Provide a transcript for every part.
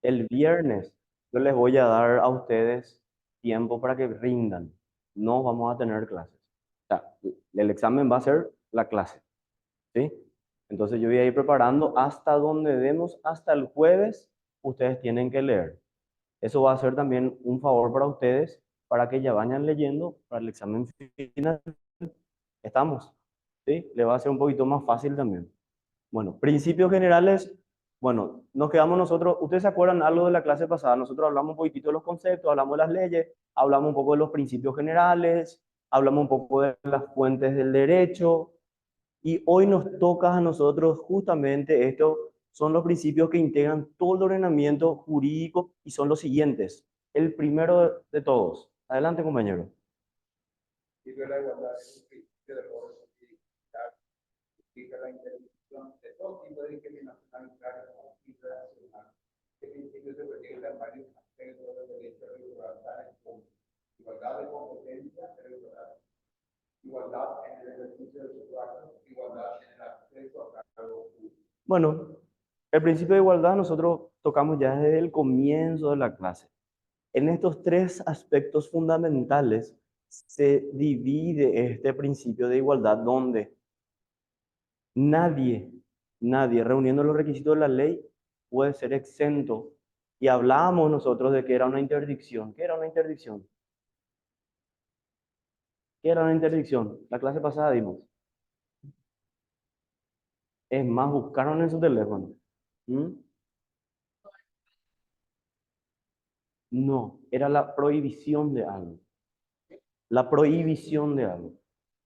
El viernes yo les voy a dar a ustedes tiempo para que rindan. No vamos a tener clases. O sea, el examen va a ser la clase, ¿sí? Entonces yo voy a ir preparando hasta donde demos, hasta el jueves, ustedes tienen que leer. Eso va a ser también un favor para ustedes, para que ya vayan leyendo para el examen final. ¿Estamos? ¿Sí? Le va a ser un poquito más fácil también. Bueno, principios generales. Bueno, nos quedamos nosotros. ¿Ustedes se acuerdan algo de la clase pasada? Nosotros hablamos un poquitito de los conceptos, hablamos de las leyes, hablamos un poco de los principios generales, hablamos un poco de las fuentes del derecho. Y hoy nos toca a nosotros justamente esto, son los principios que integran todo el ordenamiento jurídico y son los siguientes. El primero de todos. Adelante, compañero. Vive la igualdad es un principio del orden social, implica la intervención de todo tipo de discriminación arbitraria o internacional. Este principio se refiere a varios aspectos del derecho a la igualdad como igualdad de competencia electoral, igualdad en el ejercicio de su trabajo, igualdad en el acceso a cargos públicos. Bueno, el principio de igualdad nosotros tocamos ya desde el comienzo de la clase. En estos tres aspectos fundamentales se divide este principio de igualdad donde nadie, nadie reuniendo los requisitos de la ley puede ser exento. Y hablábamos nosotros de que era una interdicción. ¿Qué era una interdicción? ¿Qué era una interdicción? La clase pasada dimos. Es más, buscaron en su teléfono. ¿Mm? No, era la prohibición de algo. La prohibición de algo.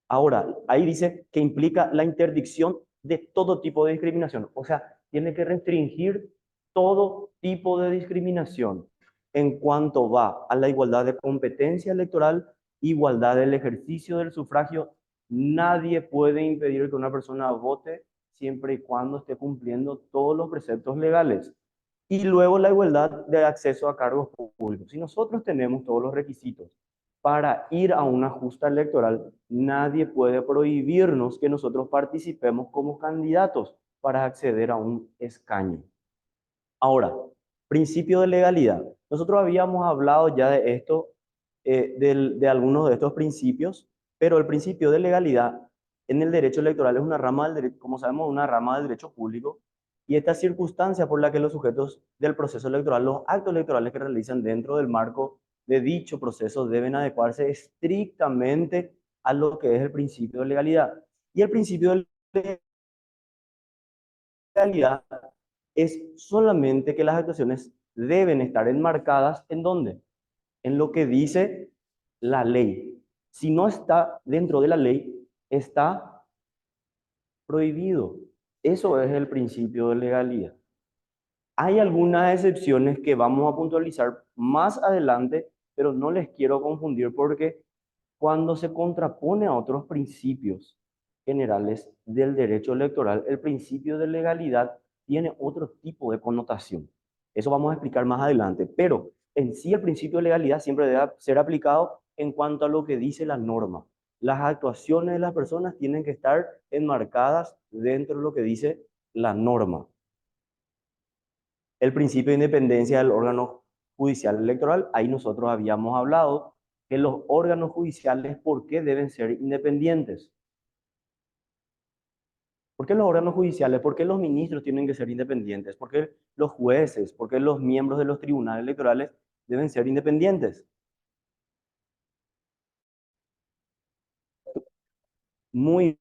Ahora, ahí dice que implica la interdicción de todo tipo de discriminación. O sea, tiene que restringir todo tipo de discriminación en cuanto va a la igualdad de competencia electoral, igualdad del ejercicio del sufragio. Nadie puede impedir que una persona vote siempre y cuando esté cumpliendo todos los preceptos legales. Y luego la igualdad de acceso a cargos públicos. Si nosotros tenemos todos los requisitos para ir a una justa electoral, nadie puede prohibirnos que nosotros participemos como candidatos para acceder a un escaño. Ahora, principio de legalidad. Nosotros habíamos hablado ya de esto, de algunos de estos principios, pero el principio de legalidad en el derecho electoral es una rama del derecho, como sabemos, una rama del derecho público, y esta circunstancia por la que los sujetos del proceso electoral, los actos electorales que realizan dentro del marco de dicho proceso deben adecuarse estrictamente a lo que es el principio de legalidad. Y el principio de legalidad es solamente que las actuaciones deben estar enmarcadas ¿en dónde? En lo que dice la ley. Si no está dentro de la ley, está prohibido. Eso es el principio de legalidad. Hay algunas excepciones que vamos a puntualizar más adelante, pero no les quiero confundir porque cuando se contrapone a otros principios generales del derecho electoral, el principio de legalidad tiene otro tipo de connotación. Eso vamos a explicar más adelante, pero en sí el principio de legalidad siempre debe ser aplicado en cuanto a lo que dice la norma. Las actuaciones de las personas tienen que estar enmarcadas dentro de lo que dice la norma. El principio de independencia del órgano judicial electoral, ahí nosotros habíamos hablado que los órganos judiciales, ¿por qué deben ser independientes? ¿Por qué los órganos judiciales? ¿Por qué los ministros tienen que ser independientes? ¿Por qué los jueces? ¿Por qué los miembros de los tribunales electorales deben ser independientes? Muy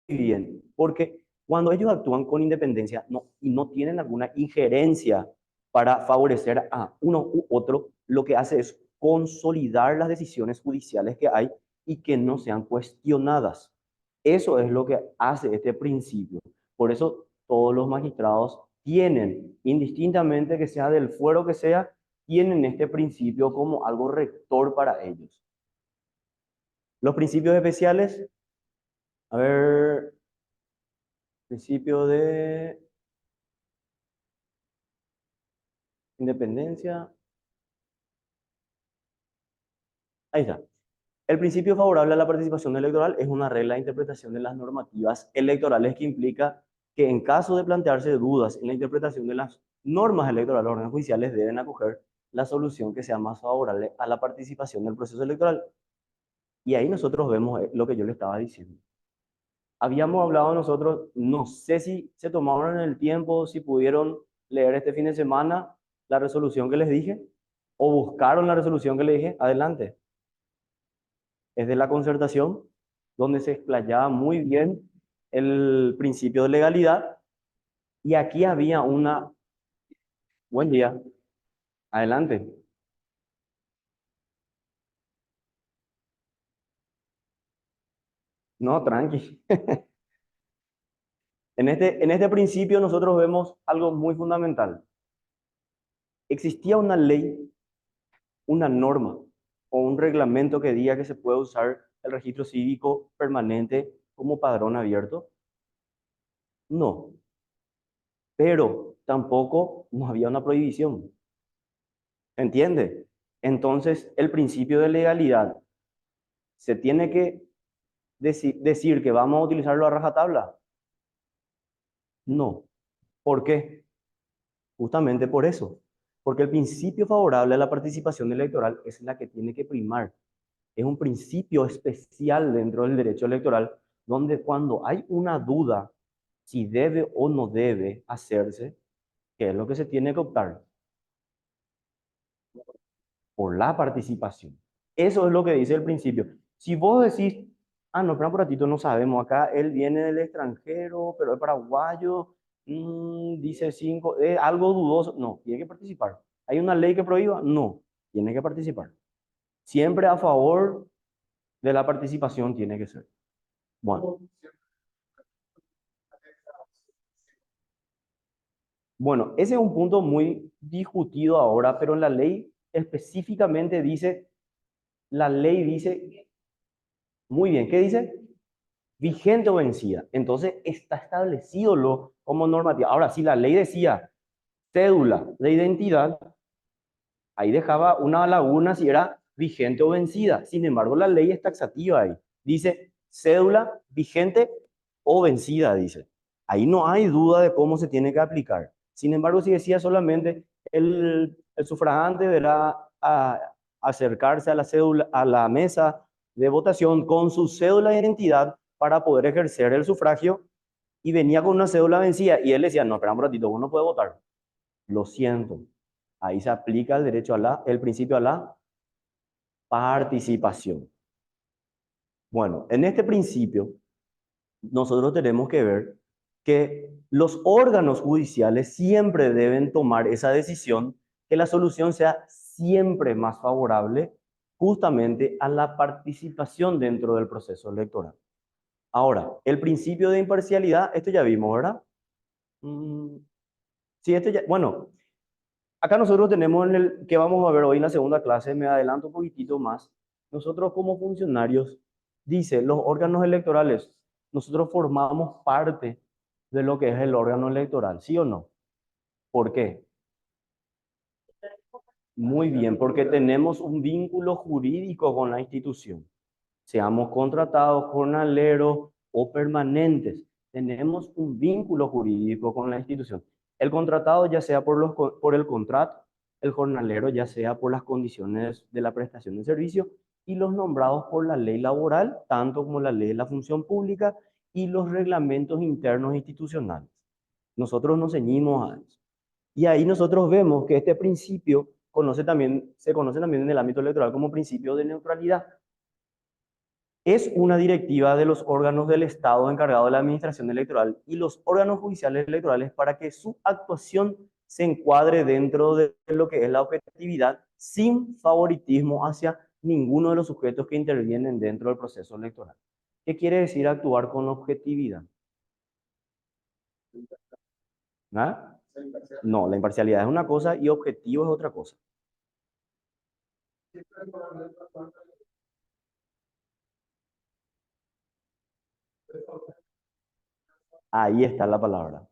bien, porque cuando ellos actúan con independencia y no tienen alguna injerencia para favorecer a uno u otro, lo que hace es consolidar las decisiones judiciales que hay y que no sean cuestionadas. Eso es lo que hace este principio. Por eso todos los magistrados tienen, indistintamente que sea del fuero que sea, tienen este principio como algo rector para ellos. Los principios especiales, a ver, principio de independencia. Ahí está. El principio favorable a la participación electoral es una regla de interpretación de las normativas electorales que implica que en caso de plantearse dudas en la interpretación de las normas electorales, los órganos judiciales deben acoger la solución que sea más favorable a la participación del proceso electoral. Y ahí nosotros vemos lo que yo le estaba diciendo. Habíamos hablado nosotros, no sé si se tomaron el tiempo, si pudieron leer este fin de semana la resolución que les dije, o buscaron la resolución que les dije, adelante. Es de la concertación, donde se explayaba muy bien el principio de legalidad, y aquí había una... Buen día, adelante. No, tranqui. En este principio nosotros vemos algo muy fundamental. Existía una ley, una norma o un reglamento que diga que se puede usar el registro cívico permanente como padrón abierto. No, pero tampoco no había una prohibición. ¿Entiende? Entonces, el principio de legalidad se tiene que decir que vamos a utilizarlo a rajatabla. No. ¿Por qué? Justamente por eso. Porque el principio favorable a la participación electoral es la que tiene que primar. Es un principio especial dentro del derecho electoral, donde cuando hay una duda si debe o no debe hacerse, ¿qué es lo que se tiene que optar? Por la participación. Eso es lo que dice el principio. Si vos decís, ah, no, espera un ratito, no sabemos, acá él viene del extranjero, pero es paraguayo, dice cinco, es algo dudoso, no, tiene que participar. ¿Hay una ley que prohíba? No, tiene que participar. Siempre a favor de la participación tiene que ser. Bueno, bueno, ese es un punto muy discutido ahora, pero en la ley específicamente dice, la ley dice, muy bien, ¿qué dice? Vigente o vencida. Entonces está establecido lo como normativa. Ahora, si la ley decía cédula de identidad, ahí dejaba una laguna si era vigente o vencida. Sin embargo, la ley es taxativa ahí. Dice cédula vigente o vencida, dice. Ahí no hay duda de cómo se tiene que aplicar. Sin embargo, si decía solamente el sufragante deberá acercarse a la cédula, a la mesa de votación con su cédula de identidad para poder ejercer el sufragio, y venía con una cédula vencida y él decía, no, espera un ratito, vos no puedes votar. Lo siento. Ahí se aplica el derecho a el principio a la participación. Bueno, en este principio nosotros tenemos que ver que los órganos judiciales siempre deben tomar esa decisión, que la solución sea siempre más favorable justamente a la participación dentro del proceso electoral. Ahora, el principio de imparcialidad, esto ya vimos, ¿verdad? Mm, sí, esto ya, bueno, acá nosotros tenemos en el que vamos a ver hoy en la segunda clase, me adelanto un poquitito más. Nosotros como funcionarios, dice, los órganos electorales, nosotros formamos parte de lo que es el órgano electoral, ¿sí o no? ¿Por qué? Muy bien, porque tenemos un vínculo jurídico con la institución. Seamos contratados, jornaleros o permanentes, tenemos un vínculo jurídico con la institución. El contratado ya sea por el contrato, el jornalero ya sea por las condiciones de la prestación de servicio, y los nombrados por la ley laboral, tanto como la ley de la función pública y los reglamentos internos institucionales. Nosotros nos ceñimos a eso. Y ahí nosotros vemos que este principio se conoce también en el ámbito electoral como principio de neutralidad. Es una directiva de los órganos del Estado encargados de la administración electoral y los órganos judiciales electorales para que su actuación se encuadre dentro de lo que es la objetividad sin favoritismo hacia ninguno de los sujetos que intervienen dentro del proceso electoral. ¿Qué quiere decir actuar con objetividad? ¿Ah? No, la imparcialidad es una cosa y objetivo es otra cosa. Ahí está la palabra.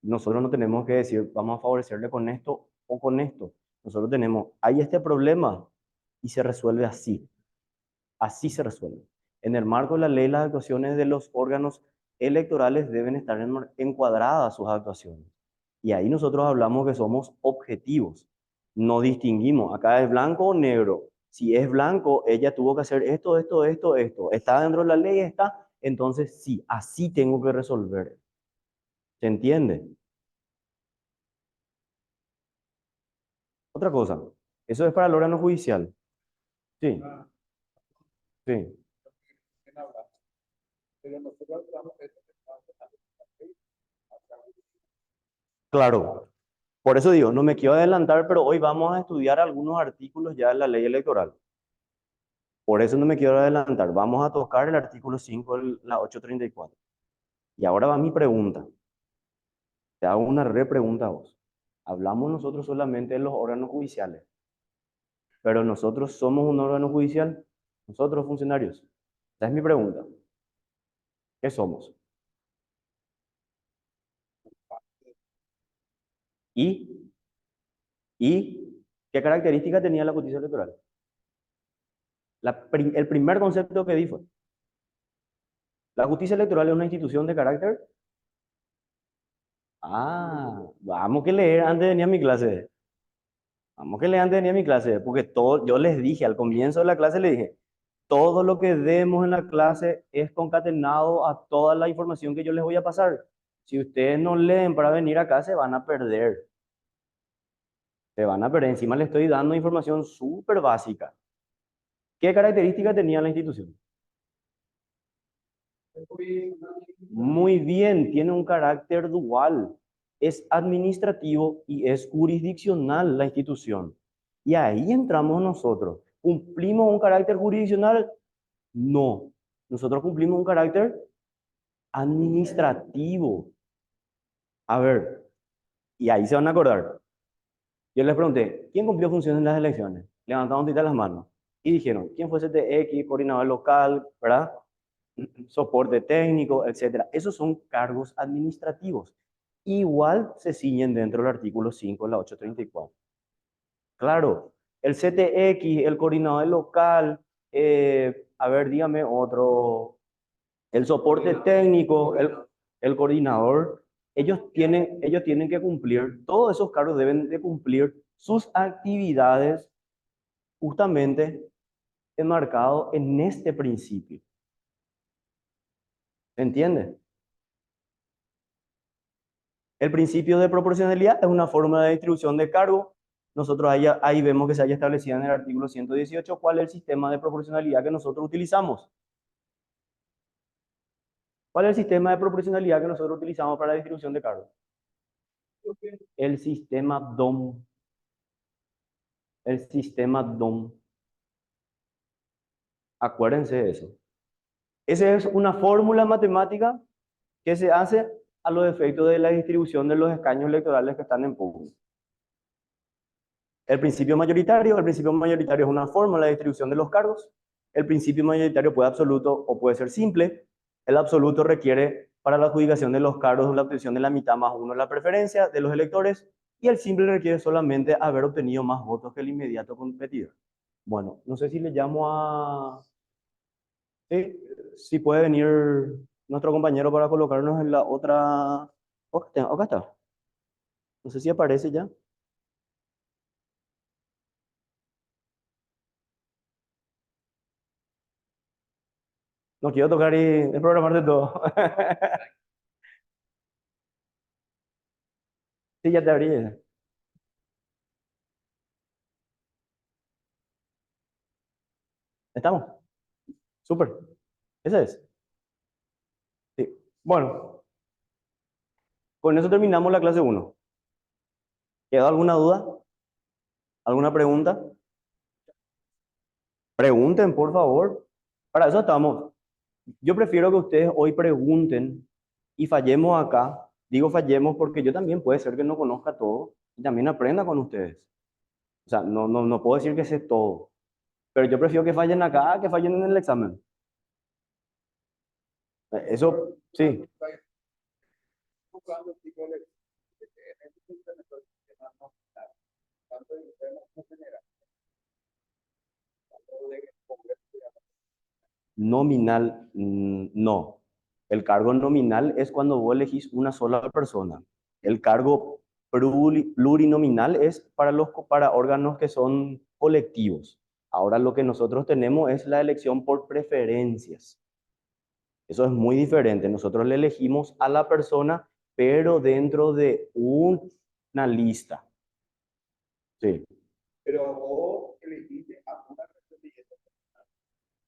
Nosotros no tenemos que decir, vamos a favorecerle con esto o con esto. Nosotros tenemos, hay este problema y se resuelve así. Así se resuelve. En el marco de la ley, las actuaciones de los órganos electorales deben estar encuadradas sus actuaciones. Y ahí nosotros hablamos que somos objetivos. No distinguimos, acá es blanco o negro. Si es blanco, ella tuvo que hacer esto, esto, esto, esto. Está dentro de la ley, está. Entonces sí, así tengo que resolver. ¿Se entiende? Otra cosa, eso es para el órgano judicial. Sí, sí, en hablar. Pero nosotros hablamos de eso que estamos hablando de la ley. claro. Por eso digo, no me quiero adelantar, pero hoy vamos a estudiar algunos artículos ya de la ley electoral. Por eso no me quiero adelantar. Vamos a tocar el artículo 5 de la 834. Y ahora va mi pregunta. Te hago una repregunta a vos. Hablamos nosotros solamente de los órganos judiciales, pero nosotros somos un órgano judicial, nosotros funcionarios. Esa es mi pregunta. ¿Qué somos? ¿Y, y qué característica tenía la justicia electoral? El primer concepto que di fue, la justicia electoral es una institución de carácter. Vamos que leer antes de venir a mi clase. Vamos que leer antes de venir a mi clase, porque todo, yo les dije al comienzo de la clase, le dije, todo lo que demos en la clase es concatenado a toda la información que yo les voy a pasar. Si ustedes no leen para venir acá, se van a perder. Se van a perder. Encima les estoy dando información súper básica. ¿Qué características tenía la institución? Muy bien, tiene un carácter dual. Es administrativo y es jurisdiccional la institución. Y ahí entramos nosotros. ¿Cumplimos un carácter jurisdiccional? No. Nosotros cumplimos un carácter administrativo. A ver, y ahí se van a acordar. Yo les pregunté, ¿quién cumplió funciones en las elecciones? Levantaron tita las manos. Y dijeron, ¿quién fue CTX, coordinador local, ¿verdad? Soporte técnico, etcétera? Esos son cargos administrativos. Igual se ciñen dentro del artículo 5 de la 834. Claro, el CTX, el coordinador local, a ver, dígame otro, el soporte técnico, el coordinador, ellos tienen que cumplir, todos esos cargos deben de cumplir sus actividades justamente enmarcado en este principio. ¿Se entiende? El principio de proporcionalidad es una forma de distribución de cargo. Nosotros ahí vemos que se haya establecido en el artículo 118 cuál es el sistema de proporcionalidad que nosotros utilizamos. ¿Cuál es el sistema de proporcionalidad que nosotros utilizamos para la distribución de cargos? El sistema DOM. El sistema DOM. Acuérdense de eso. Esa es una fórmula matemática que se hace a los efectos de la distribución de los escaños electorales que están en pugna. El principio mayoritario es una fórmula de distribución de los cargos. El principio mayoritario puede absoluto o puede ser simple. El absoluto requiere para la adjudicación de los cargos la obtención de la mitad más uno de la preferencia de los electores y el simple requiere solamente haber obtenido más votos que el inmediato competidor. Bueno, no sé si le llamo a... Sí, si puede venir nuestro compañero para colocarnos en la otra... Acá está. No sé si aparece ya. No quiero tocar y programar de todo. Sí, ya te abrí. ¿Estamos? Súper. Ese es. Sí. Bueno, con eso terminamos la clase uno. ¿Queda alguna duda? ¿Alguna pregunta? Pregunten, por favor. Para eso estamos. Yo prefiero que ustedes hoy pregunten y fallemos acá. Digo fallemos porque yo también puede ser que no conozca todo y también aprenda con ustedes. O sea, no puedo decir que sé todo, pero yo prefiero que fallen acá que fallen en el examen. Eso, sí. Buscando el tipo de en este sistema de sistema no general, tanto de sistema no general, tanto de Congreso, Nominal, no. El cargo nominal es cuando vos elegís una sola persona. El cargo plurinominal es para órganos que son colectivos. Ahora lo que nosotros tenemos es la elección por preferencias. Eso es muy diferente. Nosotros le elegimos a la persona, pero dentro de una lista. Sí, Pero vos elegiste a una persona y esa persona,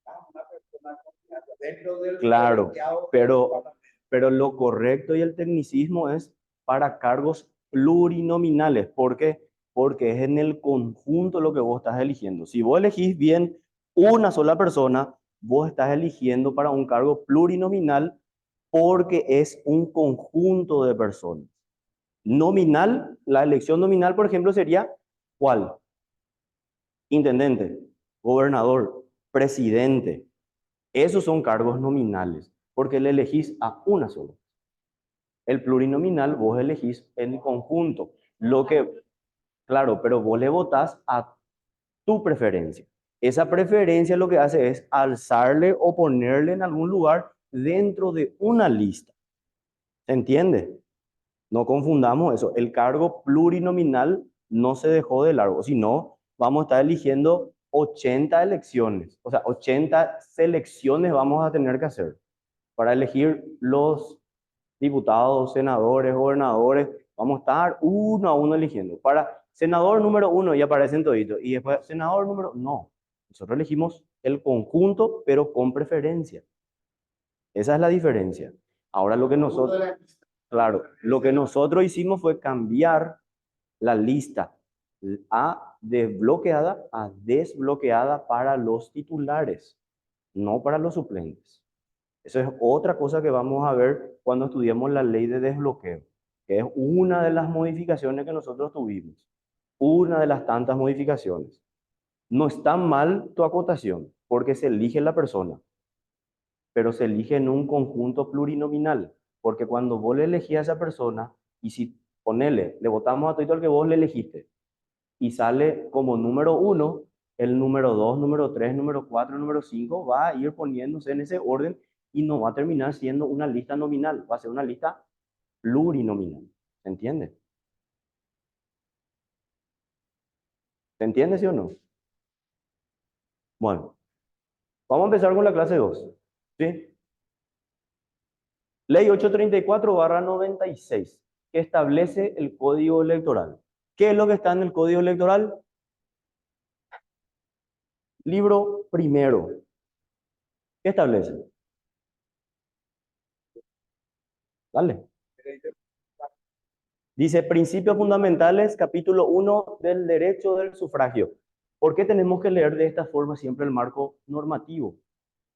a una persona confianza dentro del claro, colegiado del pero, parlamento. pero lo correcto y el tecnicismo es para cargos plurinominales. ¿Por qué? Porque es en el conjunto lo que vos estás eligiendo. Si vos elegís bien una sola persona, vos estás eligiendo para un cargo plurinominal porque es un conjunto de personas. Nominal, la elección nominal, por ejemplo, sería ¿cuál? Intendente, gobernador, presidente. Esos son cargos nominales, porque le elegís a una sola. El plurinominal vos elegís en conjunto. Lo que, claro, pero vos le votás a tu preferencia. Esa preferencia lo que hace es alzarle o ponerle en algún lugar dentro de una lista. ¿Se entiende? No confundamos eso. El cargo plurinominal no se dejó de largo, sino vamos a estar eligiendo 80 elecciones. O sea, 80 selecciones vamos a tener que hacer para elegir los diputados, senadores, gobernadores. Vamos a estar uno a uno eligiendo. Para senador número uno ya aparecen toditos. Y después, senador número... No. Nosotros elegimos el conjunto, pero con preferencia. Esa es la diferencia. Ahora lo que nosotros... Claro, lo que nosotros hicimos fue cambiar la lista a desbloqueada a desbloqueada para los titulares, no para los suplentes. Eso es otra cosa que vamos a ver cuando estudiemos la ley de desbloqueo, que es una de las modificaciones que nosotros tuvimos, una de las tantas modificaciones. No está mal tu acotación, porque se elige la persona, pero se elige en un conjunto plurinominal, porque cuando vos le elegís a esa persona, y si ponele, le votamos a todo el que vos le elegiste, y sale como número uno, el número dos, número tres, número cuatro, número cinco, va a ir poniéndose en ese orden y no va a terminar siendo una lista nominal, va a ser una lista plurinominal. ¿Se entiende? ¿Se entiende, sí o no? Bueno, vamos a empezar con la clase 2. ¿Sí? Ley 834/96, que establece el código electoral. ¿Qué es lo que está en el código electoral? Libro primero. ¿Qué establece? Dale. Dice principios fundamentales, capítulo 1 del derecho del sufragio. ¿Por qué tenemos que leer de esta forma siempre el marco normativo?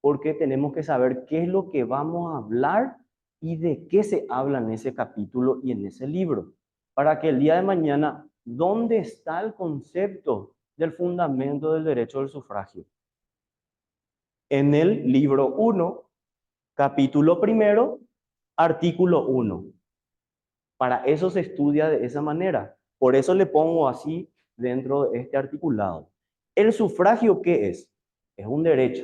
Porque tenemos que saber qué es lo que vamos a hablar y de qué se habla en ese capítulo y en ese libro. Para que el día de mañana, ¿dónde está el concepto del fundamento del derecho del sufragio? En el libro 1, capítulo primero, artículo 1. Para eso se estudia de esa manera. Por eso le pongo así dentro de este articulado. ¿El sufragio qué es? Es un derecho,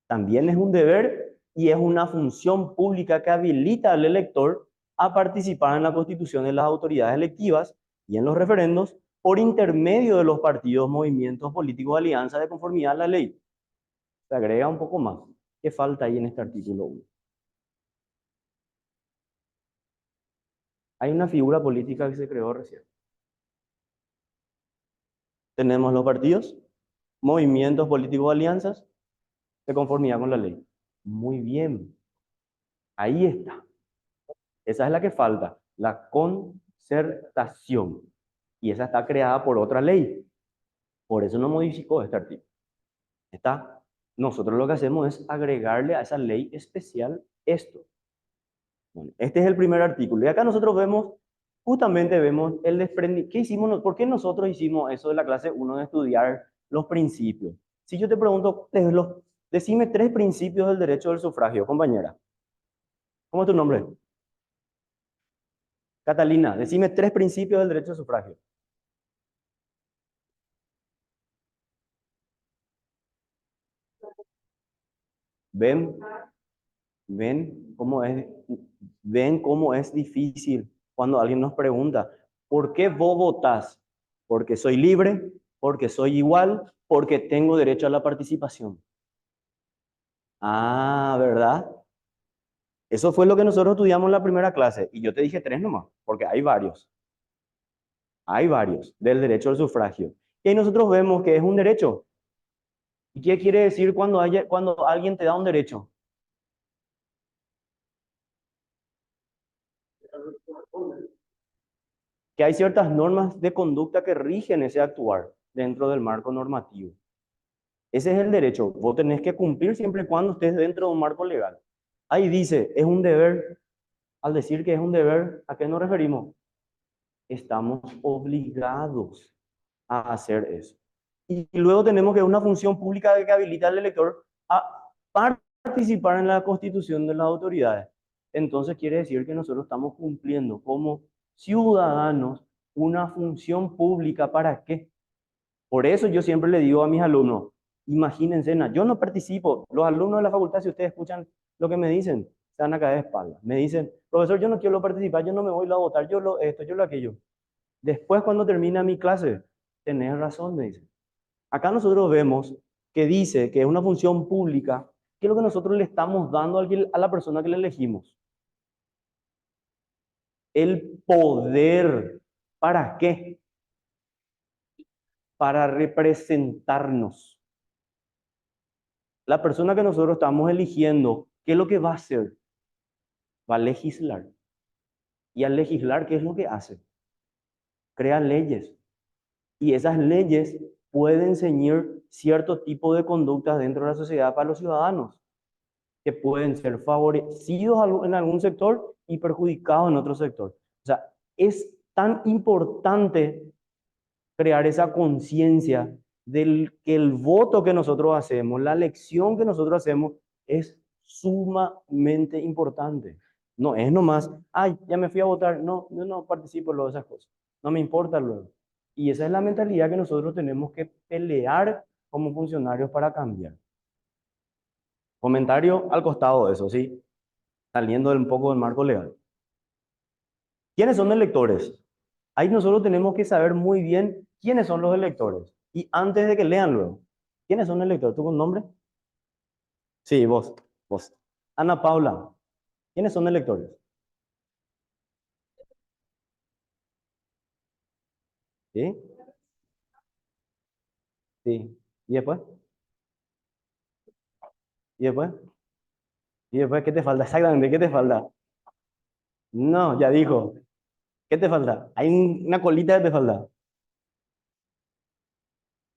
también es un deber y es una función pública que habilita al elector a participar en la constitución de las autoridades electivas y en los referendos por intermedio de los partidos, movimientos políticos, alianzas de conformidad a la ley. Se agrega un poco más. ¿Qué falta ahí en este artículo 1? Hay una figura política que se creó recién. Tenemos los partidos, movimientos políticos, alianzas de conformidad con la ley. Muy bien, ahí está. Esa es la que falta, la concertación. Y esa está creada por otra ley. Por eso no modificó este artículo. Está. Nosotros lo que hacemos es agregarle a esa ley especial esto. Bueno, este es el primer artículo. Y acá nosotros vemos, justamente vemos el desprendimiento. ¿Qué hicimos? ¿Por qué nosotros hicimos eso de la clase 1 de estudiar los principios? Si yo te pregunto, decime 3 principios del derecho del sufragio, compañera. ¿Cómo es tu nombre? Catalina, decime 3 principios del derecho al sufragio. ¿Ven? ¿Ven cómo es, ven cómo es difícil cuando alguien nos pregunta, ¿por qué vos votás? Porque soy libre, porque soy igual, porque tengo derecho a la participación. Ah, ¿verdad? Eso fue lo que nosotros estudiamos en la primera clase. Y yo te dije tres nomás, porque hay varios. Hay varios del derecho al sufragio. Y ahí nosotros vemos que es un derecho. ¿Y qué quiere decir cuando alguien te da un derecho? Que hay ciertas normas de conducta que rigen ese actuar dentro del marco normativo. Ese es el derecho. Vos tenés que cumplir siempre y cuando estés dentro de un marco legal. Ahí dice, es un deber. Al decir que es un deber, ¿a qué nos referimos? Estamos obligados a hacer eso. Y luego tenemos que una función pública que habilita al elector a participar en la constitución de las autoridades. Entonces quiere decir que nosotros estamos cumpliendo como ciudadanos una función pública. ¿Para qué? Por eso yo siempre le digo a mis alumnos, imagínense, yo no participo, los alumnos de la facultad, si ustedes escuchan lo que me dicen, se van a caer de espalda. Me dicen, profesor, yo no quiero participar, yo no me voy a votar, yo lo esto, yo lo aquello. Después, cuando termina mi clase, tenés razón, me dicen. Acá nosotros vemos que dice que es una función pública, que es lo que nosotros le estamos dando a la persona que le elegimos. El poder. ¿Para qué? Para representarnos. La persona que nosotros estamos eligiendo, ¿qué es lo que va a hacer? Va a legislar. Y al legislar, ¿qué es lo que hace? Crea leyes. Y esas leyes pueden ceñir cierto tipo de conductas dentro de la sociedad para los ciudadanos, que pueden ser favorecidos en algún sector y perjudicados en otro sector. O sea, es tan importante crear esa conciencia del que el voto que nosotros hacemos, la elección que nosotros hacemos, es sumamente importante. No es nomás, ay, ya me fui a votar, no, yo no participo en esas cosas, no me importa luego. Y esa es la mentalidad que nosotros tenemos que pelear como funcionarios para cambiar. Comentario al costado de eso, ¿sí? Saliendo un poco del marco legal. ¿Quiénes son electores? Ahí nosotros tenemos que saber muy bien quiénes son los electores. Y antes de que lean luego, ¿quiénes son electores? ¿Tú con nombre? Sí, vos. Ana Paula, ¿quiénes son electores? ¿Sí? Sí. ¿Y después? ¿Y después? ¿Y después qué te falta? Exactamente, ¿qué te falta? No, ya dijo. ¿Qué te falta? Hay una colita que te falta.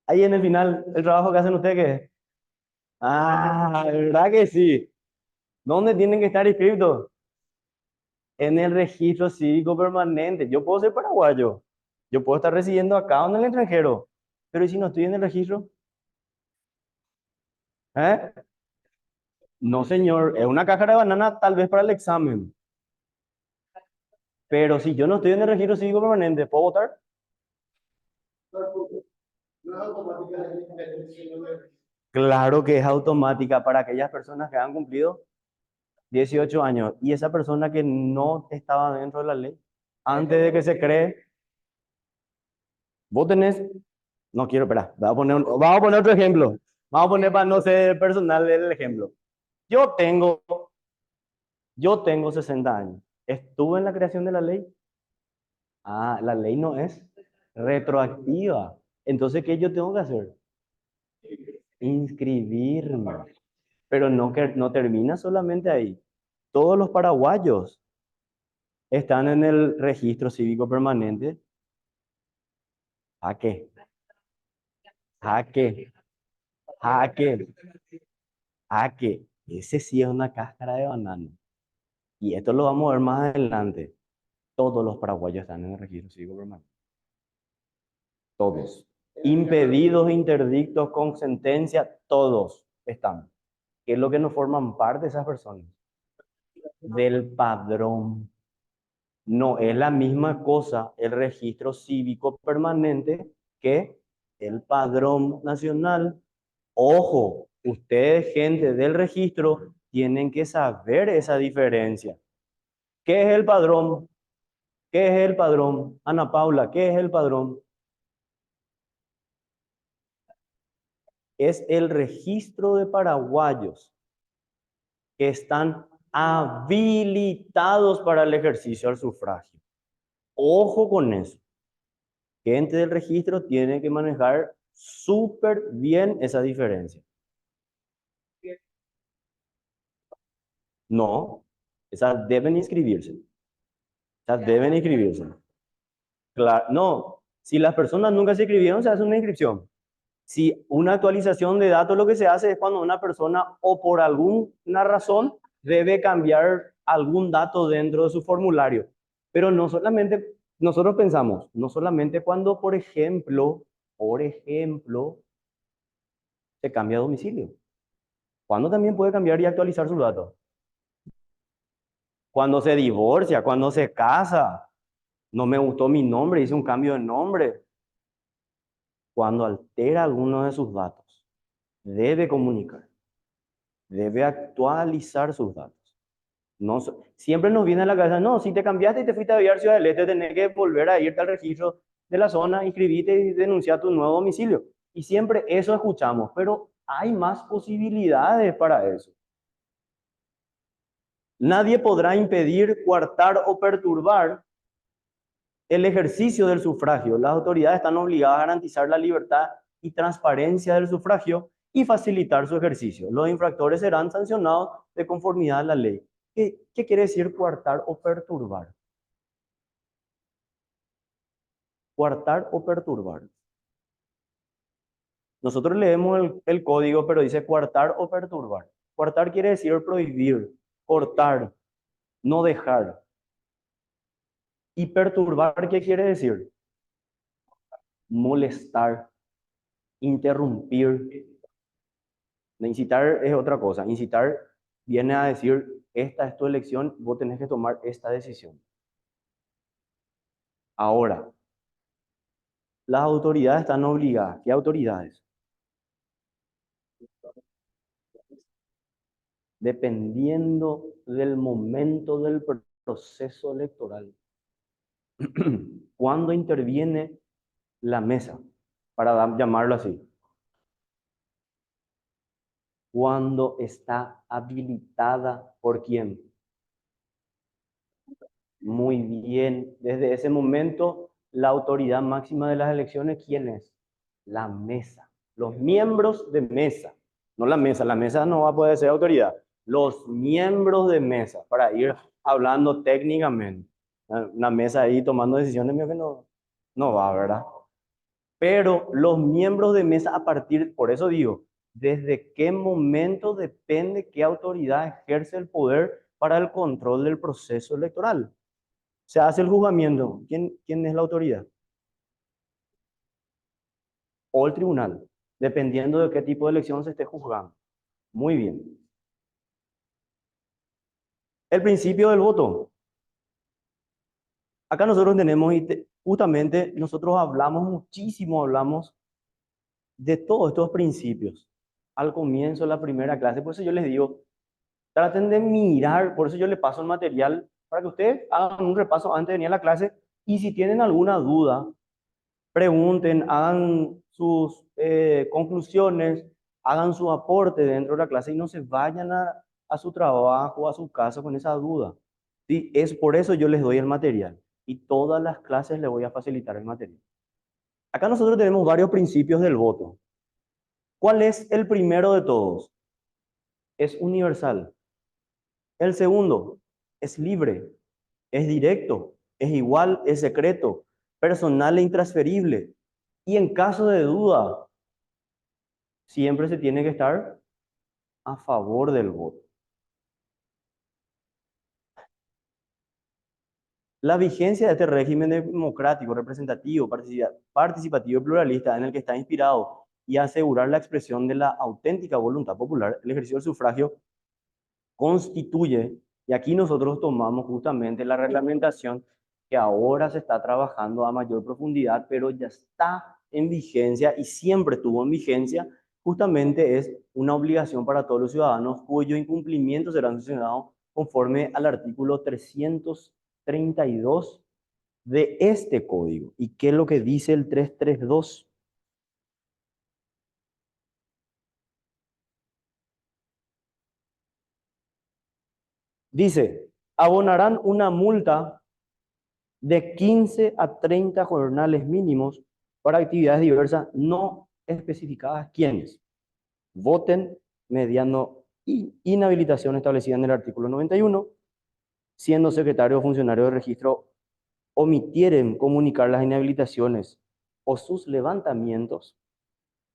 Ahí en el final, el trabajo que hacen ustedes, ¿qué es? Ah, ¿verdad que sí? ¿Dónde tienen que estar inscritos? En el registro cívico permanente. Yo puedo ser paraguayo. Yo puedo estar residiendo acá o en el extranjero. Pero ¿y si no estoy en el registro? ¿Eh? No, señor. Es una cáscara de banana tal vez para el examen. Pero si yo no estoy en el registro cívico permanente, ¿puedo votar? No es automáticamente. Claro que es automática para aquellas personas que han cumplido 18 años. Y esa persona que no estaba dentro de la ley, antes de que se cree, vos tenés, no quiero, espera, vamos a poner otro ejemplo. Vamos a poner para no ser personal el ejemplo. Yo tengo, yo tengo 60 años. ¿Estuve en la creación de la ley? Ah, la ley no es retroactiva. Entonces, ¿qué yo tengo que hacer? Inscribirme. Pero no, que, no termina solamente ahí. Todos los paraguayos están en el registro cívico permanente. ¿A qué? ¿A qué? ¿A qué? ¿A qué? Ese sí es una cáscara de banana. Y esto lo vamos a ver más adelante. Todos los paraguayos están en el registro cívico permanente. Todos. Impedidos, interdictos, con sentencia, todos están. ¿Qué es lo que nos forman parte de esas personas? Del padrón. No es la misma cosa el registro cívico permanente que el padrón nacional. Ojo, ustedes, gente del registro, tienen que saber esa diferencia. ¿Qué es el padrón? ¿Qué es el padrón? Ana Paula, ¿qué es el padrón? Es el registro de paraguayos que están habilitados para el ejercicio del sufragio. Ojo con eso. Gente del registro tiene que manejar súper bien esa diferencia. No, esas deben inscribirse. Esas deben inscribirse. Claro, no, si las personas nunca se inscribieron, se hace una inscripción. Si una actualización de datos, lo que se hace es cuando una persona o por alguna razón debe cambiar algún dato dentro de su formulario. Pero no solamente, nosotros pensamos, no solamente cuando, por ejemplo, se cambia de domicilio. Cuando también puede cambiar y actualizar sus datos. Cuando se divorcia, cuando se casa, no me gustó mi nombre, hice un cambio de nombre. Cuando altera alguno de sus datos, debe comunicar, debe actualizar sus datos. No, siempre nos viene a la cabeza, no, si te cambiaste y te fuiste a vivir a Ciudad del Este, tenés que volver a irte al registro de la zona, inscribirte y denunciar tu nuevo domicilio. Y siempre eso escuchamos, pero hay más posibilidades para eso. Nadie podrá impedir, coartar o perturbar el ejercicio del sufragio. Las autoridades están obligadas a garantizar la libertad y transparencia del sufragio y facilitar su ejercicio. Los infractores serán sancionados de conformidad a la ley. ¿Qué quiere decir coartar o perturbar? Coartar o perturbar. Nosotros leemos el código, pero dice coartar o perturbar. Coartar quiere decir prohibir, cortar, no dejar. Y perturbar, ¿qué quiere decir? Molestar, interrumpir. Incitar es otra cosa. Incitar viene a decir, esta es tu elección, vos tenés que tomar esta decisión. Ahora, las autoridades están obligadas. ¿Qué autoridades? Dependiendo del momento del proceso electoral. ¿Cuándo interviene la mesa? Para llamarlo así. Cuando está habilitada por quién. Muy bien. Desde ese momento, la autoridad máxima de las elecciones, ¿quién es? La mesa. Los miembros de mesa. No la mesa no va a poder ser autoridad. Los miembros de mesa, para ir hablando técnicamente. Una mesa ahí tomando decisiones, mío que no va, ¿verdad? Pero los miembros de mesa a partir, por eso digo, ¿desde qué momento depende qué autoridad ejerce el poder para el control del proceso electoral? Se hace el juzgamiento. ¿Quién es la autoridad? O el tribunal, dependiendo de qué tipo de elección se esté juzgando. Muy bien. El principio del voto. Acá nosotros tenemos, justamente nosotros hablamos de todos estos principios al comienzo de la primera clase. Por eso yo les digo, traten de mirar, por eso yo les paso el material para que ustedes hagan un repaso antes de venir a la clase y si tienen alguna duda, pregunten, hagan sus conclusiones, hagan su aporte dentro de la clase y no se vayan a su trabajo, a su casa con esa duda. ¿Sí? Es por eso yo les doy el material y todas las clases les voy a facilitar el material. Acá nosotros tenemos varios principios del voto. ¿Cuál es el primero de todos? Es universal. El segundo es libre, es directo, es igual, es secreto, personal e intransferible. Y en caso de duda, siempre se tiene que estar a favor del voto. La vigencia de este régimen democrático, representativo, participativo y pluralista en el que está inspirado y asegurar la expresión de la auténtica voluntad popular, el ejercicio del sufragio constituye, y aquí nosotros tomamos justamente la reglamentación que ahora se está trabajando a mayor profundidad, pero ya está en vigencia y siempre estuvo en vigencia justamente es una obligación para todos los ciudadanos cuyo incumplimiento será sancionado conforme al artículo 332 de este código. ¿Y qué es lo que dice el 332? Dice, abonarán una multa de 15 a 30 jornales mínimos para actividades diversas no especificadas. ¿Quiénes? Voten mediante inhabilitación establecida en el artículo 91, siendo secretario o funcionario de registro, omitieren comunicar las inhabilitaciones o sus levantamientos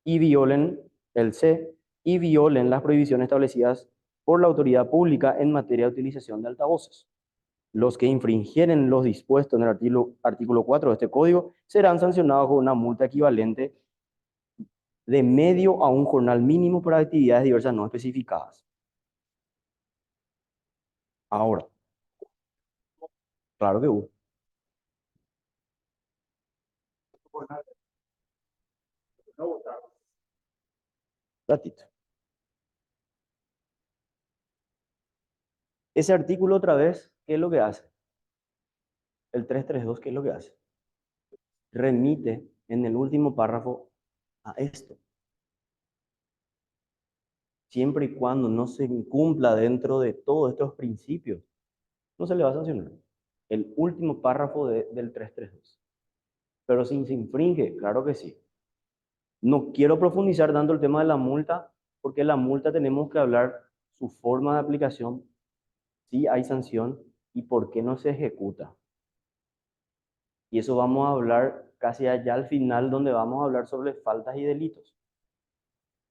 y violen el C y violen las prohibiciones establecidas por la autoridad pública en materia de utilización de altavoces. Los que infringieren los dispuestos en el artículo 4 de este código serán sancionados con una multa equivalente de medio a un jornal mínimo para actividades diversas no especificadas. Ahora, claro que hubo. No votar. Ratito. Ese artículo otra vez, ¿qué es lo que hace? El 332, ¿qué es lo que hace? Remite en el último párrafo a esto. Siempre y cuando no se incumpla dentro de todos estos principios, no se le va a sancionar. El último párrafo del 332. Pero si se infringe, claro que sí. No quiero profundizar tanto el tema de la multa, porque la multa tenemos que hablar su forma de aplicación, si hay sanción y por qué no se ejecuta. Y eso vamos a hablar casi allá al final, donde vamos a hablar sobre faltas y delitos.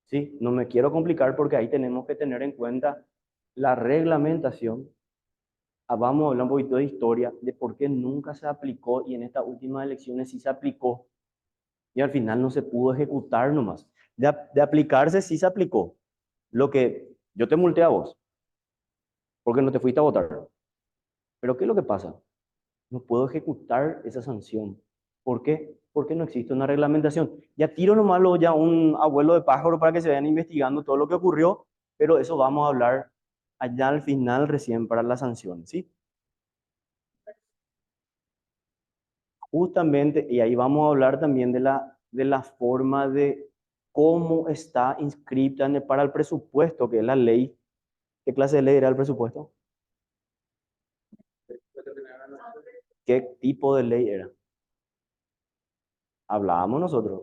Sí, no me quiero complicar porque ahí tenemos que tener en cuenta la reglamentación. Vamos a hablar un poquito de historia, de por qué nunca se aplicó y en estas últimas elecciones sí se aplicó y al final no se pudo ejecutar nomás. De aplicarse sí se aplicó. Lo que yo te multé a vos porque no te fuiste a votar. Pero ¿qué es lo que pasa? No puedo ejecutar esa sanción. ¿Por qué? Porque no existe una reglamentación. Ya tiro nomás ya un abuelo de pájaro para que se vayan investigando todo lo que ocurrió, pero eso vamos a hablar allá al final recién para la sanción, ¿sí? Justamente, y ahí vamos a hablar también de la forma de cómo está inscrita para el presupuesto, que es la ley. ¿Qué clase de ley era el presupuesto? ¿Qué tipo de ley era? Hablábamos nosotros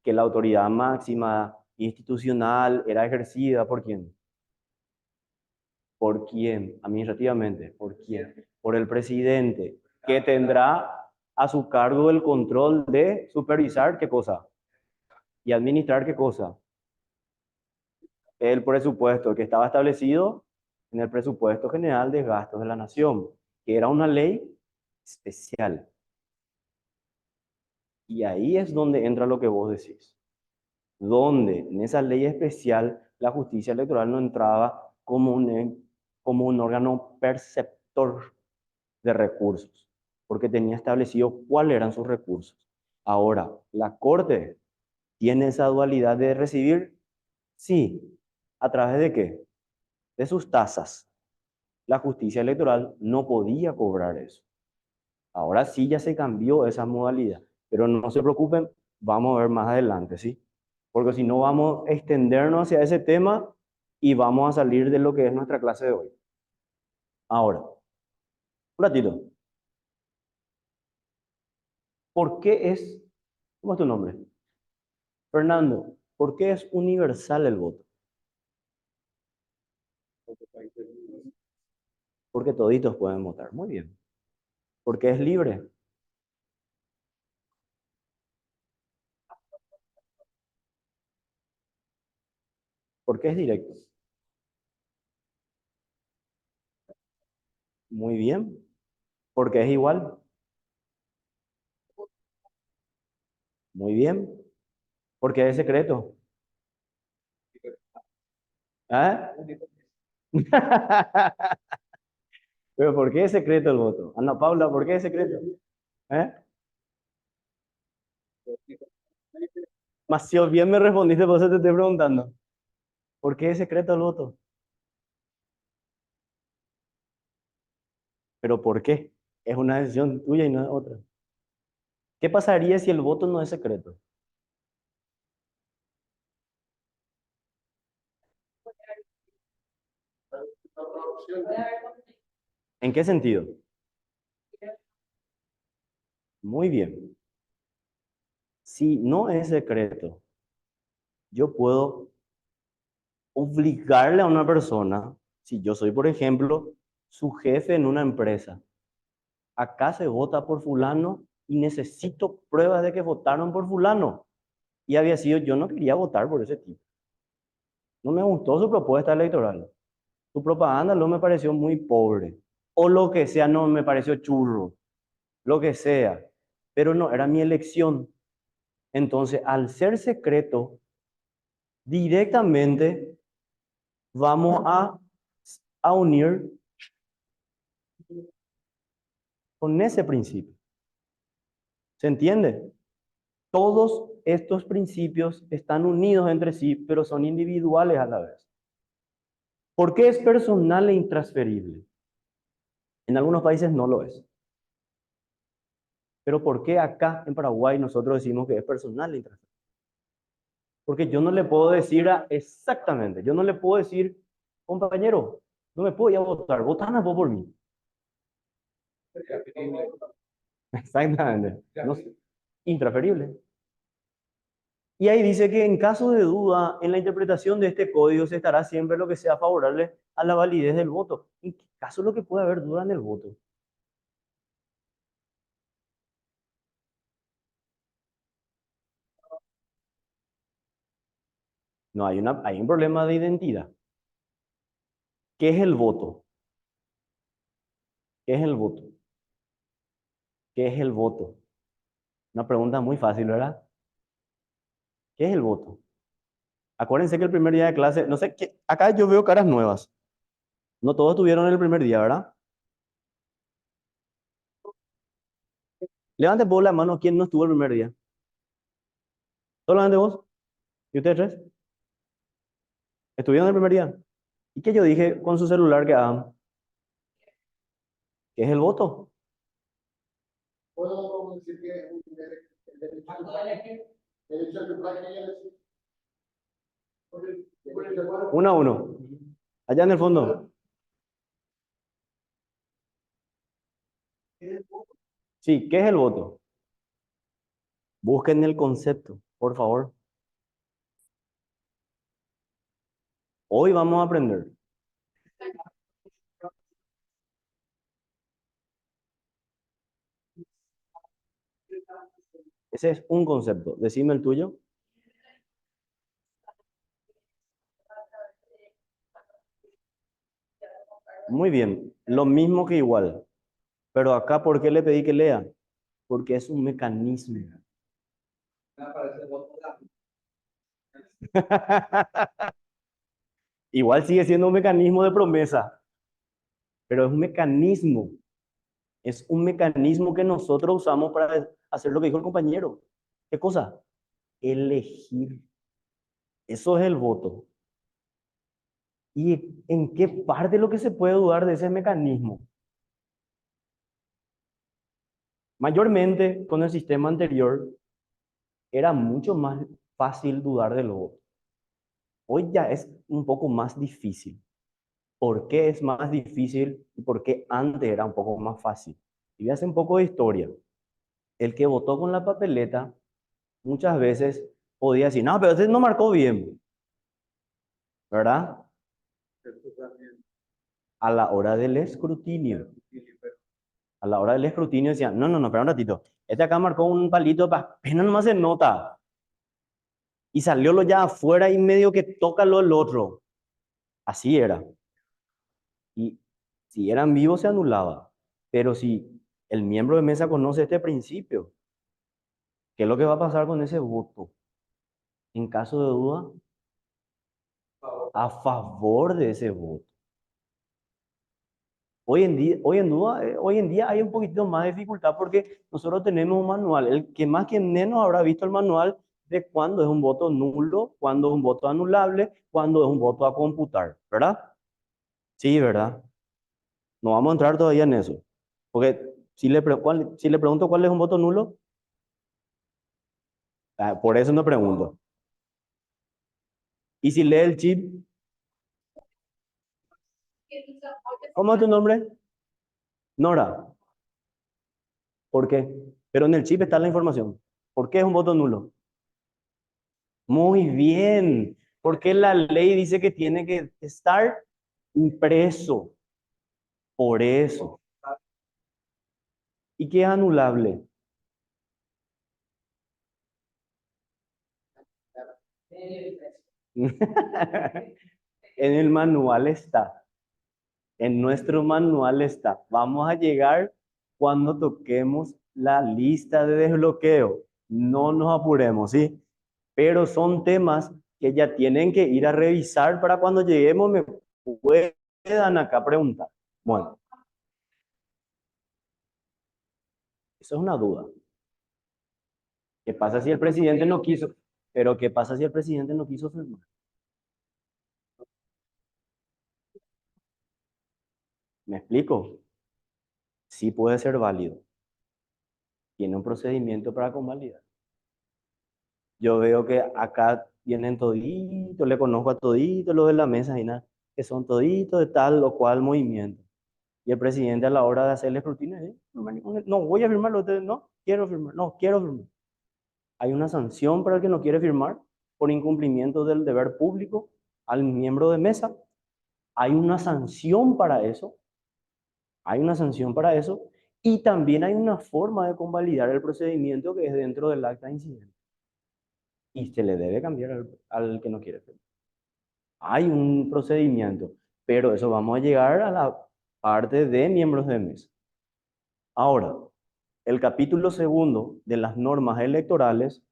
que la autoridad máxima institucional era ejercida por quién. ¿Por quién? Administrativamente. ¿Por quién? Por el presidente, que tendrá a su cargo el control de supervisar qué cosa y administrar qué cosa. El presupuesto que estaba establecido en el presupuesto general de gastos de la nación, que era una ley especial. Y ahí es donde entra lo que vos decís. Donde en esa ley especial la justicia electoral no entraba como un órgano perceptor de recursos, porque tenía establecido cuáles eran sus recursos. Ahora, la Corte tiene esa dualidad de recibir, sí, ¿a través de qué? De sus tasas. La justicia electoral no podía cobrar eso. Ahora sí ya se cambió esa modalidad, pero no se preocupen, vamos a ver más adelante, ¿sí? Porque si no vamos a extendernos hacia ese tema y vamos a salir de lo que es nuestra clase de hoy. Ahora, un ratito, ¿por qué cómo es tu nombre? Fernando, ¿por qué es universal el voto? Porque toditos pueden votar. Muy bien. Porque es libre. Porque es directo. Muy bien. Porque es igual. Muy bien. Porque es secreto. ¿Ah? Pero ¿por qué es secreto el voto? Ana Paula, ¿por qué es secreto? ¿Eh? Demasiado bien me respondiste, por eso te estoy preguntando. ¿Por qué es secreto el voto? ¿Pero por qué? Es una decisión tuya y no es otra. ¿Qué pasaría si el voto no es secreto? ¿En qué sentido? Muy bien. Si no es secreto, yo puedo obligarle a una persona, si yo soy, por ejemplo, su jefe en una empresa, acá se vota por fulano y necesito pruebas de que votaron por fulano. Y había sido, yo no quería votar por ese tipo. No me gustó su propuesta electoral. Su propaganda no me pareció muy pobre. O lo que sea, no me pareció churro. Lo que sea. Pero no, era mi elección. Entonces, al ser secreto, directamente vamos a unir con ese principio. ¿Se entiende? Todos estos principios están unidos entre sí, pero son individuales a la vez. ¿Por qué es personal e intransferible? En algunos países no lo es. Pero ¿por qué acá en Paraguay nosotros decimos que es personal e intransferible? Porque yo no le puedo decir exactamente, yo no le puedo decir, compañero, no me puedo ir a votar, votan vos por mí. Exactamente. No, intransferible. Y ahí dice que en caso de duda en la interpretación de este código se estará siempre lo que sea favorable a la validez del voto. ¿En qué caso es lo que puede haber duda en el voto? No, hay un problema de identidad. ¿Qué es el voto? ¿Qué es el voto? ¿Qué es el voto? Una pregunta muy fácil, ¿verdad? ¿Qué es el voto? Acuérdense que el primer día de clase, no sé, acá yo veo caras nuevas. No todos estuvieron el primer día, ¿verdad? Levante por la mano quién no estuvo el primer día. ¿Solamente vos? ¿Y ustedes tres? ¿Estuvieron el primer día? ¿Y qué yo dije con su celular que hagan? ¿Qué es el voto? Puedo decir que es un derecho al sufragio y elección. 1-1. Allá en el fondo. Sí, ¿qué es el voto? Busquen el concepto, por favor. Hoy vamos a aprender. Ese es un concepto. Decime el tuyo. Muy bien. Lo mismo que igual. Pero acá, ¿por qué le pedí que lea? Porque es un mecanismo. Igual sigue siendo un mecanismo de promesa, pero es un mecanismo. Es un mecanismo que nosotros usamos para hacer lo que dijo el compañero. ¿Qué cosa? Elegir. Eso es el voto. ¿Y en qué parte es lo que se puede dudar de ese mecanismo? Mayormente con el sistema anterior era mucho más fácil dudar del voto. Hoy ya es un poco más difícil. ¿Por qué es más difícil y por qué antes era un poco más fácil? Y voy a hacer un poco de historia. El que votó con la papeleta muchas veces podía decir, no, pero ese no marcó bien, ¿verdad? A la hora del escrutinio. A la hora del escrutinio decían, no, no, no, espera un ratito. Este acá marcó un palito, apenas nomás se nota. Y salió lo ya afuera y medio que toca lo el otro. Así era. Y si eran vivos se anulaba. Pero si el miembro de mesa conoce este principio, ¿qué es lo que va a pasar con ese voto? En caso de duda, a favor de ese voto. Hoy en día hay un poquito más de dificultad porque nosotros tenemos un manual. El que más que menos habrá visto el manual de cuándo es un voto nulo, cuándo es un voto anulable, cuándo es un voto a computar, ¿verdad? Sí, ¿verdad? No vamos a entrar todavía en eso. Porque si le pregunto cuál es un voto nulo, por eso no pregunto. Y si lee el chip, ¿cómo es tu nombre? Nora. ¿Por qué? Pero en el chip está la información. ¿Por qué es un voto nulo? Muy bien. Porque la ley dice que tiene que estar impreso. Por eso. ¿Y qué es anulable? En el manual está. En nuestro manual está. Vamos a llegar cuando toquemos la lista de desbloqueo. No nos apuremos, ¿sí? Pero son temas que ya tienen que ir a revisar para cuando lleguemos me puedan acá preguntar. Bueno, eso es una duda. ¿Qué pasa si el presidente no quiso? Pero ¿qué pasa si el presidente no quiso firmar? ¿Me explico? Sí puede ser válido. Tiene un procedimiento para convalidar. Yo veo que acá vienen toditos, le conozco a toditos los de la mesa y nada, que son toditos de tal o cual movimiento. Y el presidente a la hora de hacer el escrutinio, no voy a firmarlo, ustedes no quiero firmar, no quiero firmar. Hay una sanción para el que no quiere firmar por incumplimiento del deber público al miembro de mesa. Hay una sanción para eso, hay una sanción para eso, y también hay una forma de convalidar el procedimiento que es dentro del acta de incidente. Y se le debe cambiar al que no quiere firmar. Hay un procedimiento, pero eso vamos a llegar a la parte de miembros de mesa. Ahora, el capítulo segundo de las normas electorales,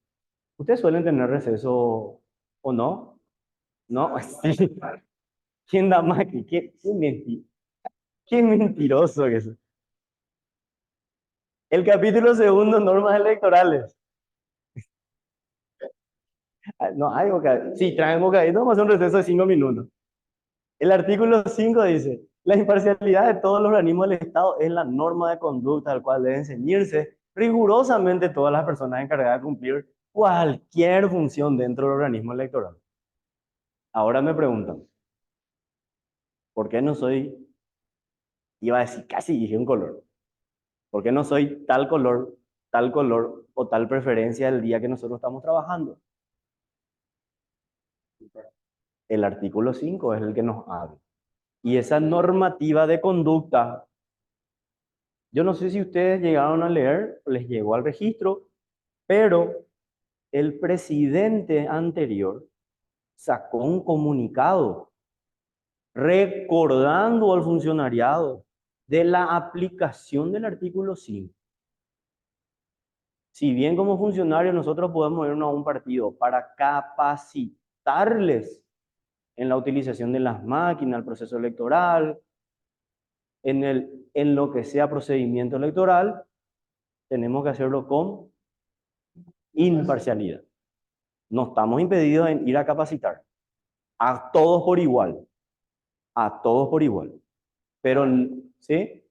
¿ustedes suelen tener receso o no? ¿No? Sí. ¿Quién da más? ¿Qué mentiroso que es? El capítulo segundo, normas electorales. No, hay bocadillo. Sí, traen bocadillo. Vamos a hacer un receso de 5 minutos. El artículo 5 dice, la imparcialidad de todos los organismos del Estado es la norma de conducta al cual deben ceñirse rigurosamente todas las personas encargadas de cumplir cualquier función dentro del organismo electoral. Ahora me preguntan, ¿por qué no soy, iba a decir, casi dije un color, ¿por qué no soy tal color o tal preferencia del día que nosotros estamos trabajando? El artículo 5 es el que nos habla. Y esa normativa de conducta, yo no sé si ustedes llegaron a leer, les llegó al registro, pero el presidente anterior sacó un comunicado recordando al funcionariado de la aplicación del artículo 5. Si bien como funcionarios nosotros podemos irnos a un partido para capacitarles en la utilización de las máquinas, el proceso electoral, en lo que sea procedimiento electoral, tenemos que hacerlo con imparcialidad. No estamos impedidos en ir a capacitar a todos por igual, a todos por igual. Pero, ¿sí?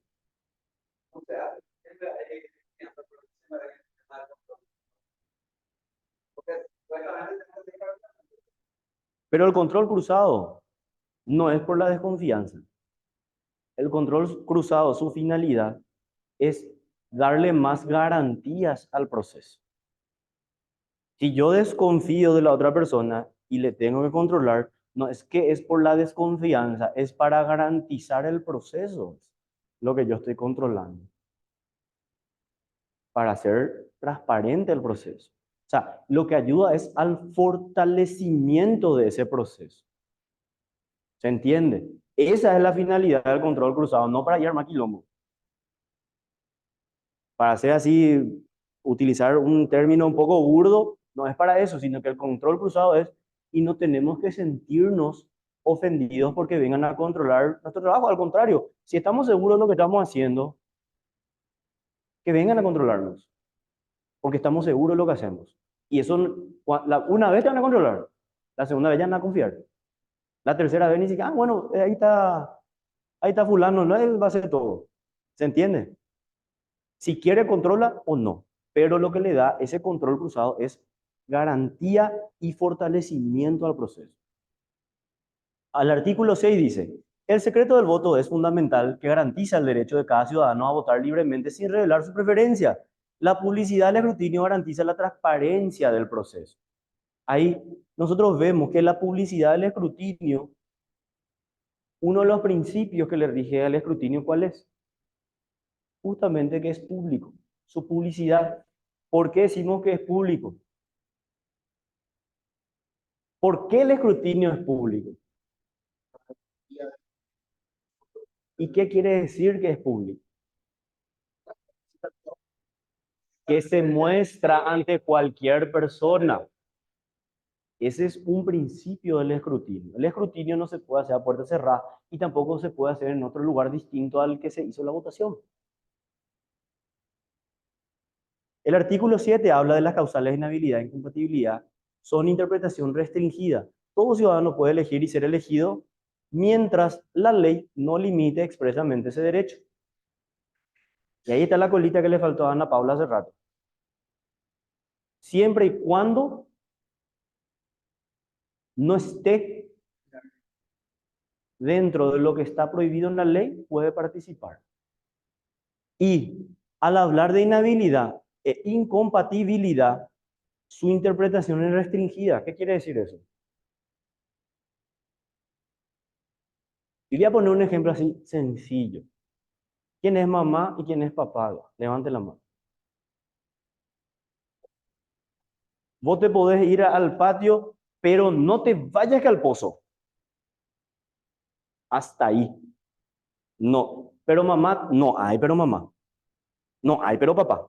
O sea, siempre hay que Pero el control cruzado no es por la desconfianza. El control cruzado, su finalidad es darle más garantías al proceso. Si yo desconfío de la otra persona y le tengo que controlar, no es que es por la desconfianza, es para garantizar el proceso, lo que yo estoy controlando, para hacer transparente el proceso. O sea, lo que ayuda es al fortalecimiento de ese proceso. ¿Se entiende? Esa es la finalidad del control cruzado, no para llevar más quilombo. Para hacer así, utilizar un término un poco burdo, no es para eso, sino que el control cruzado es, y no tenemos que sentirnos ofendidos porque vengan a controlar nuestro trabajo. Al contrario, si estamos seguros de lo que estamos haciendo, que vengan a controlarnos, porque estamos seguros de lo que hacemos. Y eso, una vez te van a controlar, la segunda vez ya van a confiar. La tercera vez ni siquiera, bueno, ahí está fulano, no, él va a hacer todo. ¿Se entiende? Si quiere, controla o no. Pero lo que le da ese control cruzado es garantía y fortalecimiento al proceso. Al artículo 6 dice, el secreto del voto es fundamental que garantiza el derecho de cada ciudadano a votar libremente sin revelar su preferencia. La publicidad del escrutinio garantiza la transparencia del proceso. Ahí nosotros vemos que la publicidad del escrutinio, uno de los principios que le rige al escrutinio, ¿cuál es? Justamente que es público. Su publicidad. ¿Por qué decimos que es público? ¿Por qué el escrutinio es público? ¿Y qué quiere decir que es público? Que se muestra ante cualquier persona. Ese es un principio del escrutinio. El escrutinio no se puede hacer a puerta cerrada y tampoco se puede hacer en otro lugar distinto al que se hizo la votación. El artículo 7 habla de las causales de inhabilidad e incompatibilidad. Son interpretación restringida. Todo ciudadano puede elegir y ser elegido mientras la ley no limite expresamente ese derecho. Y ahí está la colita que le faltó a Ana Paula hace rato. Siempre y cuando no esté dentro de lo que está prohibido en la ley, puede participar. Y al hablar de inhabilidad e incompatibilidad, su interpretación es restringida. ¿Qué quiere decir eso? Y voy a poner un ejemplo así sencillo. ¿Quién es mamá y quién es papá? Levante la mano. Vos te podés ir al patio, pero no te vayas que al pozo. Hasta ahí. No. Pero mamá, no hay, pero mamá. No hay, pero papá.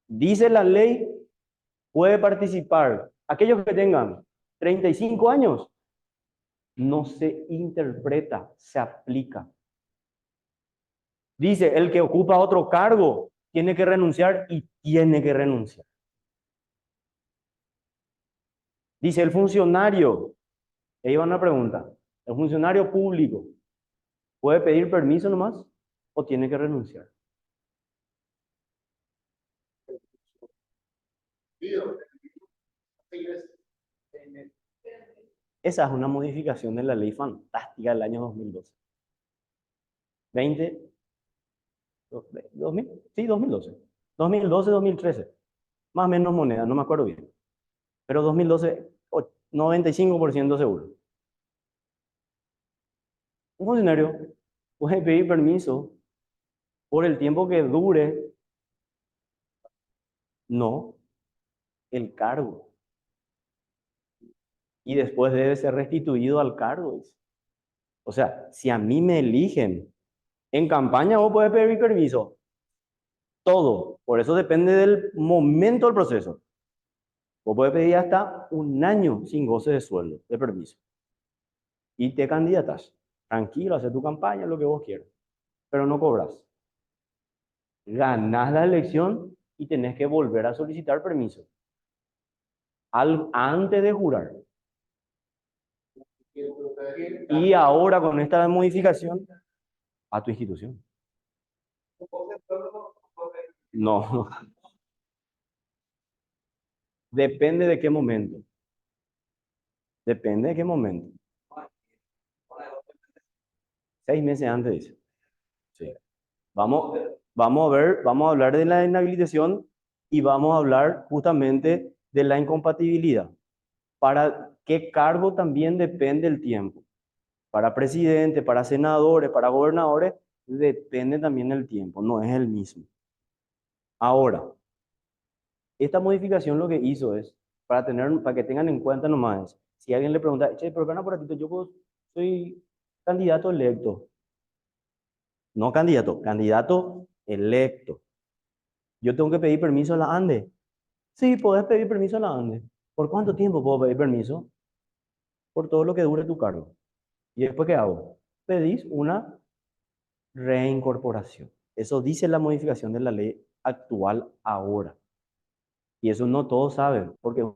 Dice la ley, puede participar. Aquellos que tengan 35 años, no se interpreta, se aplica. Dice, el que ocupa otro cargo tiene que renunciar y tiene que renunciar. Dice el funcionario, ahí va una pregunta, ¿el funcionario público puede pedir permiso nomás o tiene que renunciar? Esa es una modificación de la ley fantástica del año 2012. 20, 2000, sí, 2012. 2012, 2013. Más o menos moneda, no me acuerdo bien. Pero 2012, 95% seguro. Un funcionario puede pedir permiso por el tiempo que dure, no el cargo. Y después debe ser restituido al cargo. O sea, si a mí me eligen en campaña, vos podés pedir permiso. Todo. Por eso depende del momento del proceso. Vos podés pedir hasta un año sin goce de sueldo, de permiso. Y te candidatas. Tranquilo, haces tu campaña, lo que vos quieras. Pero no cobras. Ganás la elección y tenés que volver a solicitar permiso. Antes de jurar. Y ahora con esta modificación, a tu institución. No, depende de qué momento. Depende de qué momento. 6 meses antes dice. Sí. Vamos, vamos a ver, vamos a hablar de la inhabilitación y vamos a hablar justamente de la incompatibilidad. Para qué cargo también depende el tiempo. Para presidente, para senadores, para gobernadores, depende también el tiempo, no es el mismo. Ahora, esta modificación lo que hizo es, para que tengan en cuenta nomás, si alguien le pregunta, che, pero gana por ratito, yo soy candidato electo. No candidato, candidato electo. Yo tengo que pedir permiso a la ANDE. Sí, podés pedir permiso a la ANDE. ¿Por cuánto tiempo puedo pedir permiso? Por todo lo que dure tu cargo. ¿Y después qué hago? Pedís una reincorporación. Eso dice la modificación de la ley actual ahora. Y eso no todos saben, porque es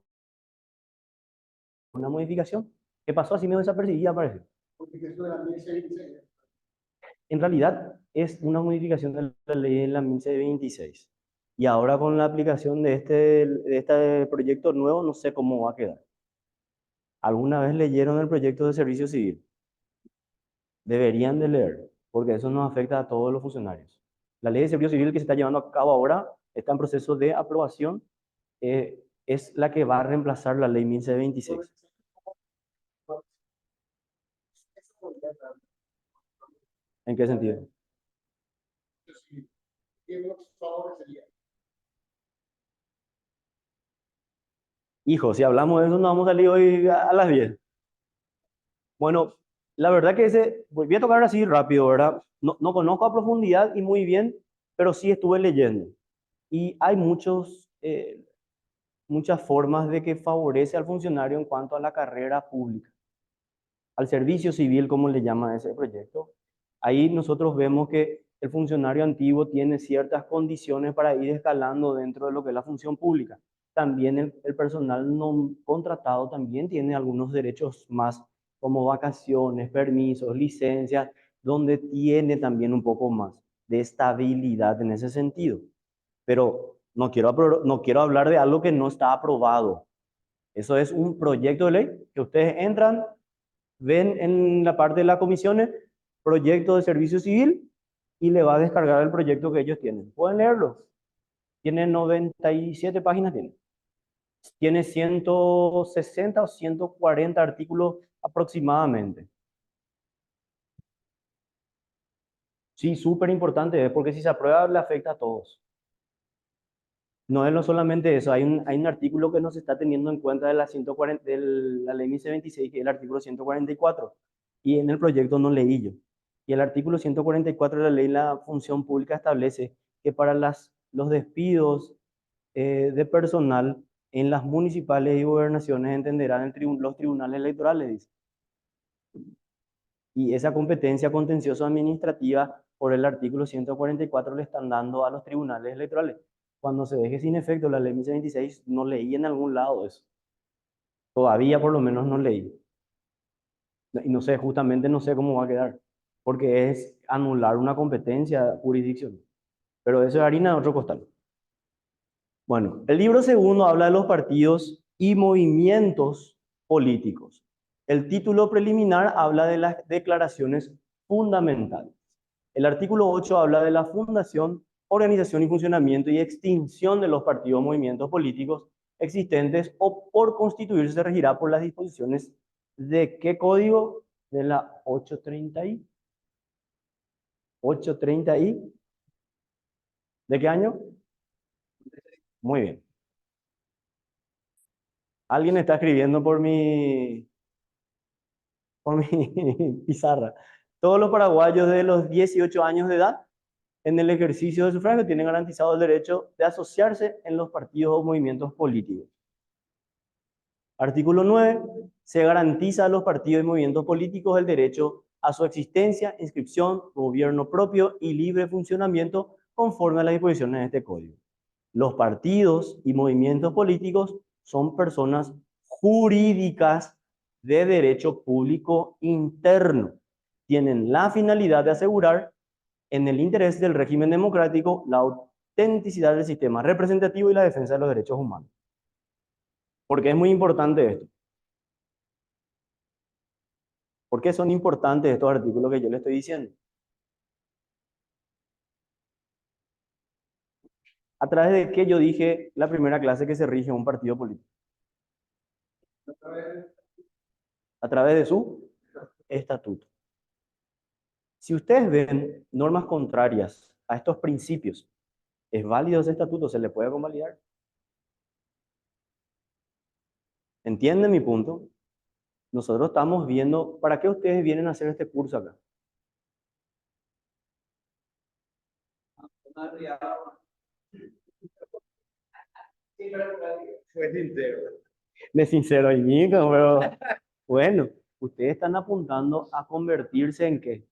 una modificación que pasó así medio desapercibida, parece. Porque eso de la 1026. En realidad es una modificación de la ley en la 1126. Y ahora con la aplicación de este proyecto nuevo, no sé cómo va a quedar. ¿Alguna vez leyeron el proyecto de servicio civil? Deberían de leer, porque eso nos afecta a todos los funcionarios. La ley de servicio civil que se está llevando a cabo ahora está en proceso de aprobación, es la que va a reemplazar la ley 1126. ¿En qué sentido? ¿Qué favores sería? Hijo, si hablamos de eso, nos vamos a salir hoy a las 10. Bueno, la verdad que voy a tocar así rápido, ¿verdad? No conozco a profundidad y muy bien, pero sí estuve leyendo. Y hay muchas formas de que favorece al funcionario en cuanto a la carrera pública, al servicio civil, como le llama ese proyecto. Ahí nosotros vemos que el funcionario antiguo tiene ciertas condiciones para ir escalando dentro de lo que es la función pública. También el personal no contratado también tiene algunos derechos más, como vacaciones, permisos, licencias, donde tiene también un poco más de estabilidad en ese sentido. Pero no quiero hablar de algo que no está aprobado. Eso es un proyecto de ley que ustedes entran, ven en la parte de las comisiones, proyecto de servicio civil, y le va a descargar el proyecto que ellos tienen. Pueden leerlo. Tiene 97 páginas, tiene 160 o 140 artículos aproximadamente. Sí, súper importante, porque si se aprueba le afecta a todos. No es solamente eso, hay un artículo que no se está teniendo en cuenta de la 140, de la ley 1026, que es el artículo 144, y en el proyecto no leí yo. Y el artículo 144 de la ley de la función pública establece que para los despidos de personal en las municipales y gobernaciones entenderán los tribunales electorales, dice. Y esa competencia contencioso administrativa por el artículo 144 le están dando a los tribunales electorales. Cuando se deje sin efecto la ley 1026, no leí en algún lado eso. Todavía por lo menos no leí. Y no sé, justamente no sé cómo va a quedar, porque es anular una competencia jurisdiccional. Pero eso es harina de otro costal. Bueno, el libro segundo habla de los partidos y movimientos políticos. El título preliminar habla de las declaraciones fundamentales. El artículo 8 habla de la fundación, organización y funcionamiento y extinción de los partidos o movimientos políticos existentes o por constituirse se regirá por las disposiciones de qué código, de la 830 y ¿de qué año? Muy bien. Alguien está escribiendo por mi pizarra. Todos los paraguayos de los 18 años de edad en el ejercicio de sufragio tienen garantizado el derecho de asociarse en los partidos o movimientos políticos. Artículo 9. Se garantiza a los partidos y movimientos políticos el derecho a su existencia, inscripción, gobierno propio y libre funcionamiento conforme a las disposiciones de este código. Los partidos y movimientos políticos son personas jurídicas de derecho público interno. Tienen la finalidad de asegurar, en el interés del régimen democrático, la autenticidad del sistema representativo y la defensa de los derechos humanos. ¿Por qué es muy importante esto? ¿Por qué son importantes estos artículos que yo le estoy diciendo? ¿A través de qué yo dije la primera clase que se rige un partido político? A través de su estatuto. Si ustedes ven normas contrarias a estos principios, ¿es válido ese estatuto? ¿Se le puede convalidar? ¿Entienden mi punto? Nosotros estamos viendo, ¿para qué ustedes vienen a hacer este curso acá? Fue sincero. De sincero y mico, pero bueno, ustedes están apuntando a convertirse en qué.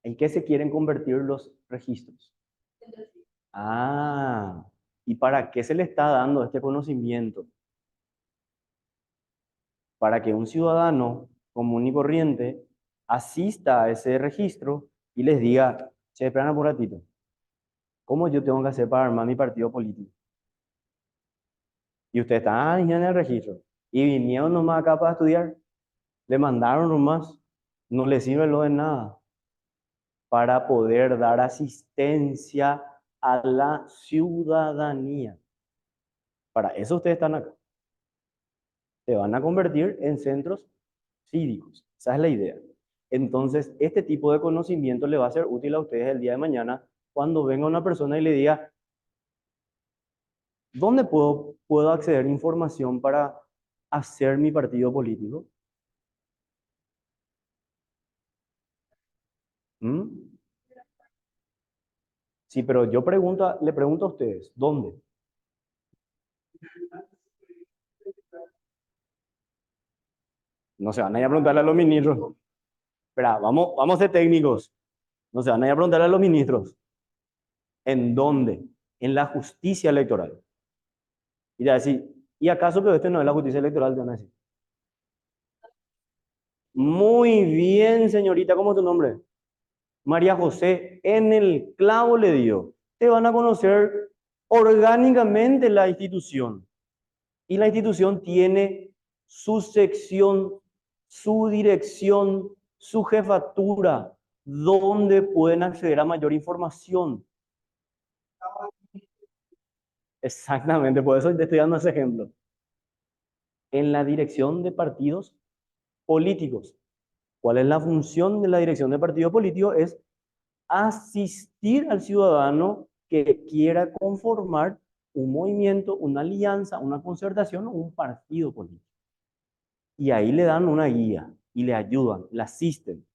¿En qué se quieren convertir los registros? Ah, ¿Y para qué se le está dando este conocimiento? Para que un ciudadano común y corriente asista a ese registro y les diga, che, espera un ratito, ¿cómo yo tengo que hacer para armar mi partido político? Y ustedes están en el registro y vinieron nomás acá para estudiar, le mandaron nomás, no les sirve lo de nada para poder dar asistencia a la ciudadanía. Para eso ustedes están acá. Se van a convertir en centros cívicos. Esa es la idea. Entonces, este tipo de conocimiento le va a ser útil a ustedes el día de mañana cuando venga una persona y le diga, ¿dónde puedo acceder a información para hacer mi partido político? ¿Mm? Sí, pero yo le pregunto a ustedes, ¿dónde? No se van a ir a preguntarle a los ministros. Espera, vamos a ser técnicos. No se van a ir a preguntarle a los ministros. ¿En dónde? En la justicia electoral. Y te va a decir, ¿y acaso pero este no es la justicia electoral? Te van a decir. Muy bien, señorita, ¿cómo es tu nombre? María José, en el clavo le dio. Te van a conocer orgánicamente la institución. Y la institución tiene su sección, su dirección, su jefatura, donde pueden acceder a mayor información. Exactamente, por eso te estoy dando ese ejemplo. En la dirección de partidos políticos. ¿Cuál es la función de la dirección de partidos políticos? Es asistir al ciudadano que quiera conformar un movimiento, una alianza, una concertación o un partido político. Y ahí le dan una guía y le ayudan, le asisten.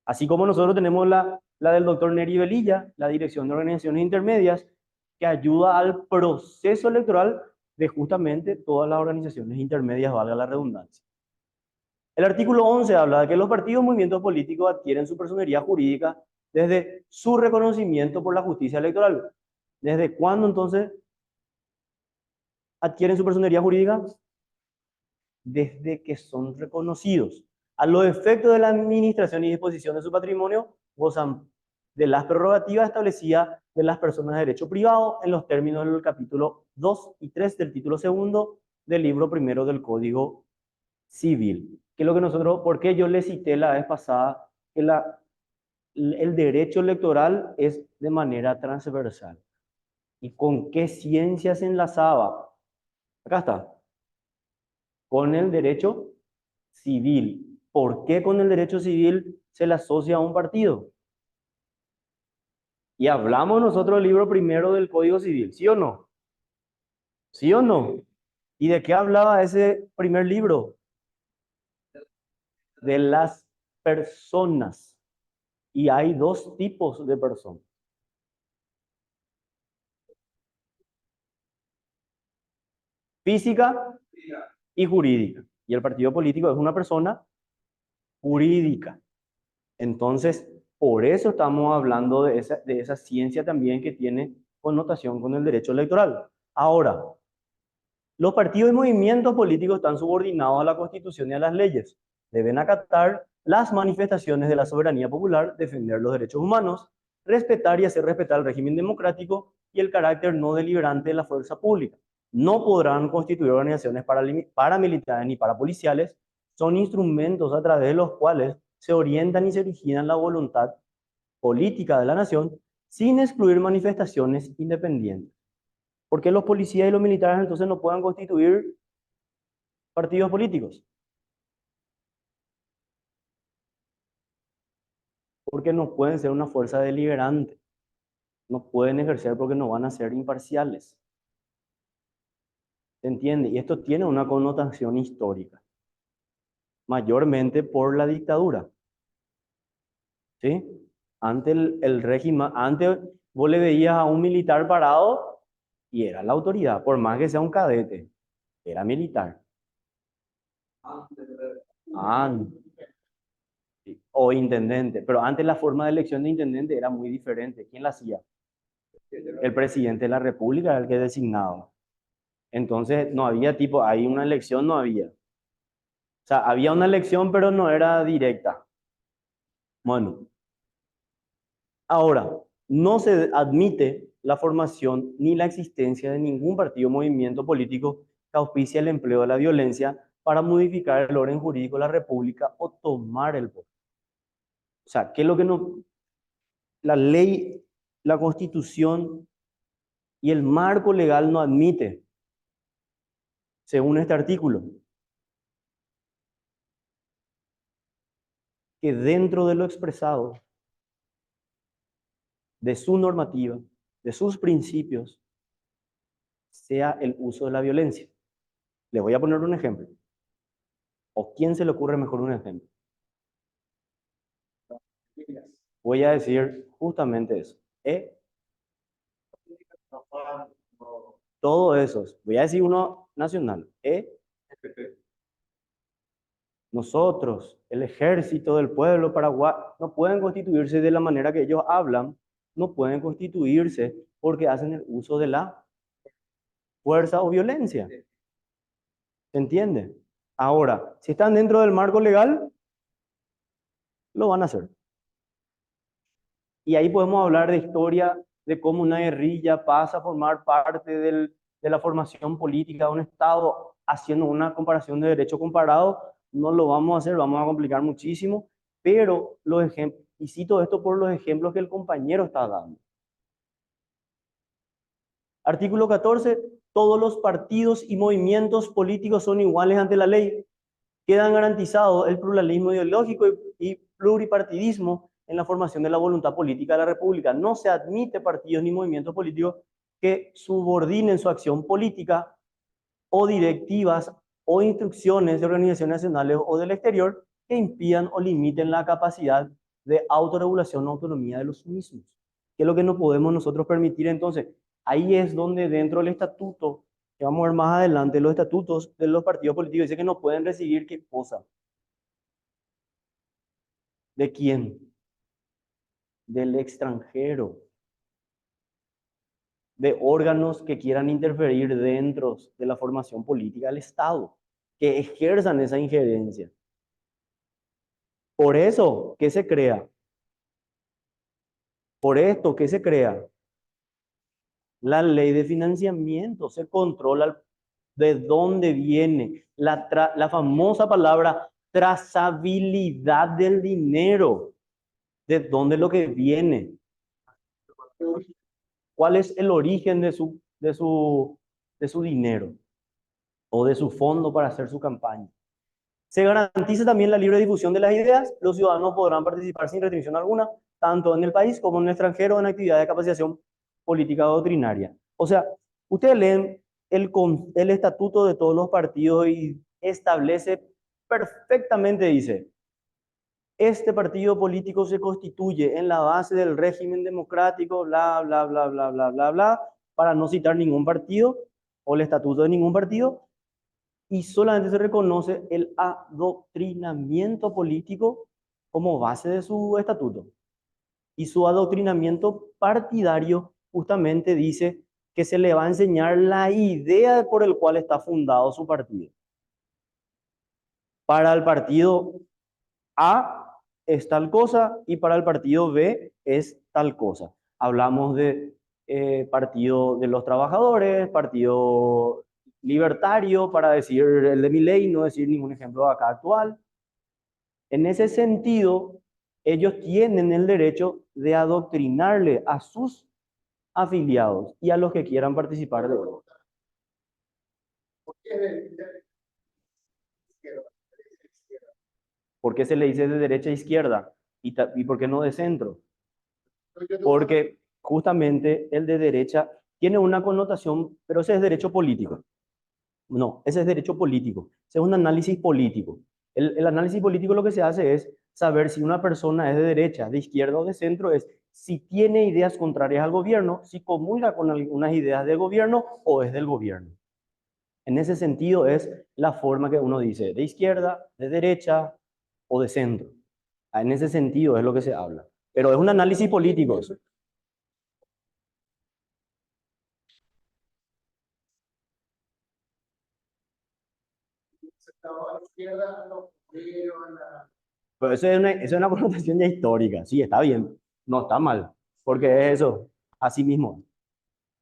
Así como nosotros tenemos la del doctor Neri Velilla, la Dirección de Organizaciones Intermedias, que ayuda al proceso electoral de justamente todas las organizaciones intermedias, valga la redundancia. El artículo 11 habla de que los partidos y movimientos políticos adquieren su personería jurídica desde su reconocimiento por la justicia electoral. ¿Desde cuándo entonces adquieren su personería jurídica? Desde que son reconocidos. A los efectos de la administración y disposición de su patrimonio, gozan de las prerrogativas establecidas de las personas de derecho privado en los términos del capítulo 2 y 3 del título segundo del libro primero del Código Civil. Que es lo que nosotros, porque yo le cité la vez pasada que el derecho electoral es de manera transversal. ¿Y con qué ciencia se enlazaba? Acá está, con el derecho civil. ¿Por qué con el derecho civil se le asocia a un partido? Y hablamos nosotros del libro primero del Código Civil, ¿sí o no? ¿Sí o no? ¿Y de qué hablaba ese primer libro? De las personas. Y hay dos tipos de personas. Física y jurídica. Y el partido político es una persona jurídica. Entonces, por eso estamos hablando de esa ciencia también que tiene connotación con el derecho electoral. Ahora, los partidos y movimientos políticos están subordinados a la Constitución y a las leyes. Deben acatar las manifestaciones de la soberanía popular, defender los derechos humanos, respetar y hacer respetar el régimen democrático y el carácter no deliberante de la fuerza pública. No podrán constituir organizaciones paramilitares ni parapoliciales. Son instrumentos a través de los cuales se orientan y se originan la voluntad política de la nación sin excluir manifestaciones independientes. ¿Por qué los policías y los militares entonces no puedan constituir partidos políticos? Porque no pueden ser una fuerza deliberante. No pueden ejercer porque no van a ser imparciales. ¿Se entiende? Y esto tiene una connotación histórica, mayormente por la dictadura. ¿Sí? Antes el régimen, antes vos le veías a un militar parado y era la autoridad, por más que sea un cadete, era militar. Ah, o intendente, pero antes la forma de elección de intendente era muy diferente. ¿Quién la hacía? El presidente de la República era el que designaba. Entonces, no había tipo, ahí una elección no había. O sea, había una elección, pero no era directa. Bueno, ahora, no se admite la formación ni la existencia de ningún partido o movimiento político que auspicie el empleo de la violencia para modificar el orden jurídico de la República o tomar el poder. O sea, ¿qué es lo que no? La ley, la Constitución y el marco legal no admite, según este artículo, que dentro de lo expresado, de su normativa, de sus principios, sea el uso de la violencia. Les voy a poner un ejemplo. ¿O quién se le ocurre mejor un ejemplo? Voy a decir justamente eso. Todo eso. Voy a decir uno nacional. Nosotros, el ejército del pueblo paraguayo, no pueden constituirse de la manera que ellos hablan, no pueden constituirse porque hacen el uso de la fuerza o violencia. ¿Se entiende? Ahora, si están dentro del marco legal, lo van a hacer. Y ahí podemos hablar de historia, de cómo una guerrilla pasa a formar parte de la formación política de un Estado, haciendo una comparación de derecho comparado. No lo vamos a hacer, vamos a complicar muchísimo, pero los ejemplos, y cito esto por los ejemplos que el compañero está dando. Artículo 14. Todos los partidos y movimientos políticos son iguales ante la ley. Quedan garantizados el pluralismo ideológico y pluripartidismo en la formación de la voluntad política de la República. No se admite partidos ni movimientos políticos que subordinen su acción política o directivas o instrucciones de organizaciones nacionales o del exterior que impidan o limiten la capacidad de autorregulación o autonomía de los mismos. ¿Qué es lo que no podemos nosotros permitir entonces? Ahí es donde dentro del estatuto, que vamos a ver más adelante, los estatutos de los partidos políticos dice que no pueden recibir qué cosa. ¿De quién? Del extranjero. De órganos que quieran interferir dentro de la formación política del Estado, que ejerzan esa injerencia. Por eso, ¿qué se crea? Por esto, ¿qué se crea? La ley de financiamiento. Se controla de dónde viene la famosa palabra trazabilidad del dinero. ¿De dónde es lo que viene? ¿Cuál es el origen de su dinero o de su fondo para hacer su campaña? Se garantiza también la libre difusión de las ideas. Los ciudadanos podrán participar sin restricción alguna, tanto en el país como en el extranjero, en actividades de capacitación política doctrinaria. O sea, ustedes leen el estatuto de todos los partidos y establece perfectamente, dice, este partido político se constituye en la base del régimen democrático, bla, bla, bla, bla, bla, bla, bla, para no citar ningún partido o el estatuto de ningún partido, y solamente se reconoce el adoctrinamiento político como base de su estatuto. Y su adoctrinamiento partidario justamente dice que se le va a enseñar la idea por el cual está fundado su partido. Para el partido A es tal cosa y para el partido B es tal cosa. Hablamos de partido de los trabajadores, partido libertario, para decir el de Milei, no decir ningún ejemplo acá actual. En ese sentido, ellos tienen el derecho de adoctrinarle a sus afiliados y a los que quieran participar de él. ¿Por qué se le dice de derecha a izquierda? ¿Y por qué no de centro? Porque justamente el de derecha tiene una connotación, pero ese es derecho político. No, ese es derecho político. Ese es un análisis político. El análisis político lo que se hace es saber si una persona es de derecha, de izquierda o de centro, es si tiene ideas contrarias al gobierno, si comulga con algunas ideas del gobierno o es del gobierno. En ese sentido es la forma que uno dice de izquierda, de derecha o de centro. En ese sentido es lo que se habla. Pero es un análisis político eso. a la izquierda, a los obreros, a la Pero eso es una connotación ya histórica. Sí, está bien. No está mal. Porque es eso. Así mismo.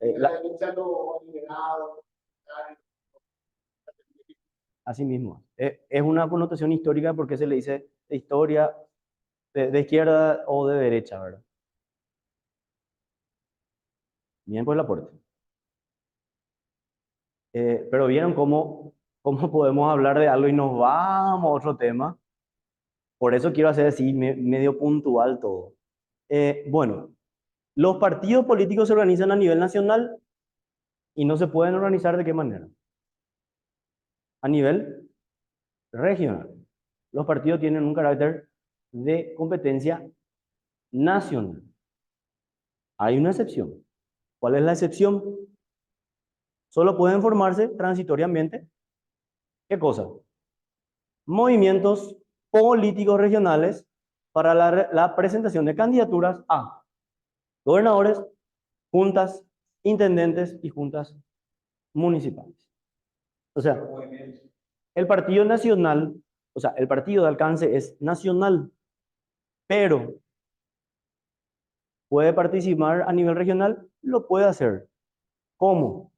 derecha, a los liberados, Así mismo. Es una connotación histórica porque se le dice de historia de izquierda o de derecha, ¿verdad? Bien por el aporte. Pero vieron cómo podemos hablar de algo y nos vamos a otro tema. Por eso quiero hacer así medio puntual todo. Bueno, los partidos políticos se organizan a nivel nacional y no se pueden organizar de qué manera. A nivel regional. Los partidos tienen un carácter de competencia nacional. Hay una excepción. ¿Cuál es la excepción? Solo pueden formarse transitoriamente. ¿Qué cosa? Movimientos políticos regionales para la presentación de candidaturas a gobernadores, juntas, intendentes y juntas municipales. O sea, movimientos. el partido nacional, o sea, el partido de alcance es nacional, pero puede participar a nivel regional, lo puede hacer. ¿Cómo?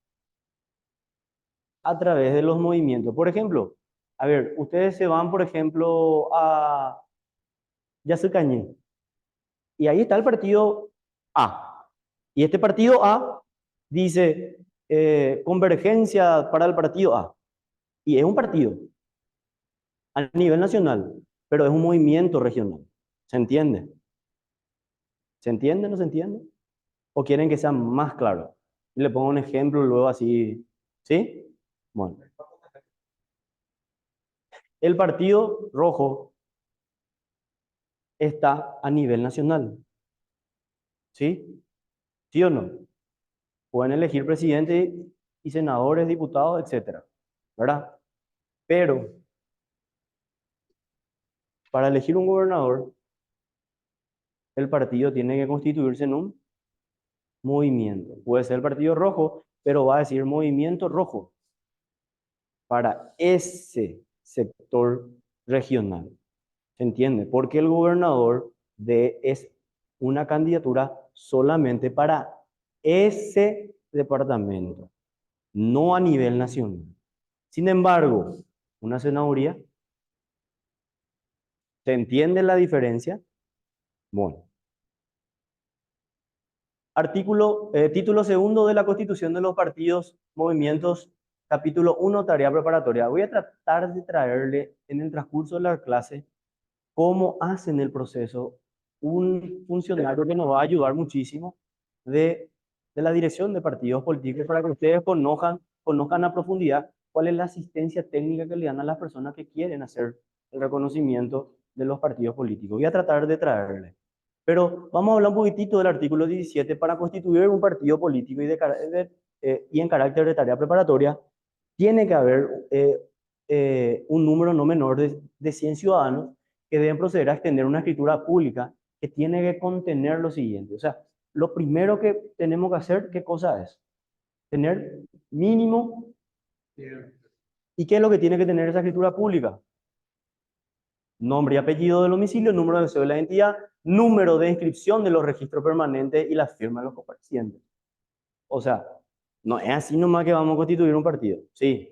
A través de los movimientos. Por ejemplo, a ver, ustedes se van, por ejemplo, a Yacyretá, y ahí está el partido A. Y este partido A dice convergencia para el partido A. Y es un partido a nivel nacional, pero es un movimiento regional. ¿Se entiende? ¿Se entiende o no se entiende? ¿O quieren que sea más claro? Le pongo un ejemplo luego así. ¿Sí? Bueno. El partido rojo está a nivel nacional. ¿Sí? ¿Sí o no? Pueden elegir presidente y senadores, diputados, etcétera, ¿verdad? Pero para elegir un gobernador, el partido tiene que constituirse en un movimiento. Puede ser el partido rojo, pero va a decir movimiento rojo para ese sector regional. ¿Se entiende? Porque el gobernador es una candidatura solamente para ese departamento, no a nivel nacional. Sin embargo, una senaduría, ¿se entiende la diferencia? Bueno, título segundo de la Constitución de los Partidos, Movimientos, capítulo 1, tarea preparatoria. Voy a tratar de traerle en el transcurso de la clase cómo hacen el proceso un funcionario que nos va a ayudar muchísimo de la dirección de partidos políticos para que ustedes conozcan a profundidad cuál es la asistencia técnica que le dan a las personas que quieren hacer el reconocimiento de los partidos políticos. Voy a tratar de traerle. Pero vamos a hablar un poquitito del artículo 17 para constituir un partido político y en carácter de tarea preparatoria. Tiene que haber un número no menor de 100 ciudadanos que deben proceder a extender una escritura pública que tiene que contener lo siguiente. O sea, lo primero que tenemos que hacer, ¿qué cosa es? Tener mínimo. ¿Y qué es lo que tiene que tener esa escritura pública? Nombre y apellido del domicilio, número de cédula de identidad, número de inscripción de los registros permanentes y la firma de los comparecientes. O sea, no es así nomás que vamos a constituir un partido. Sí.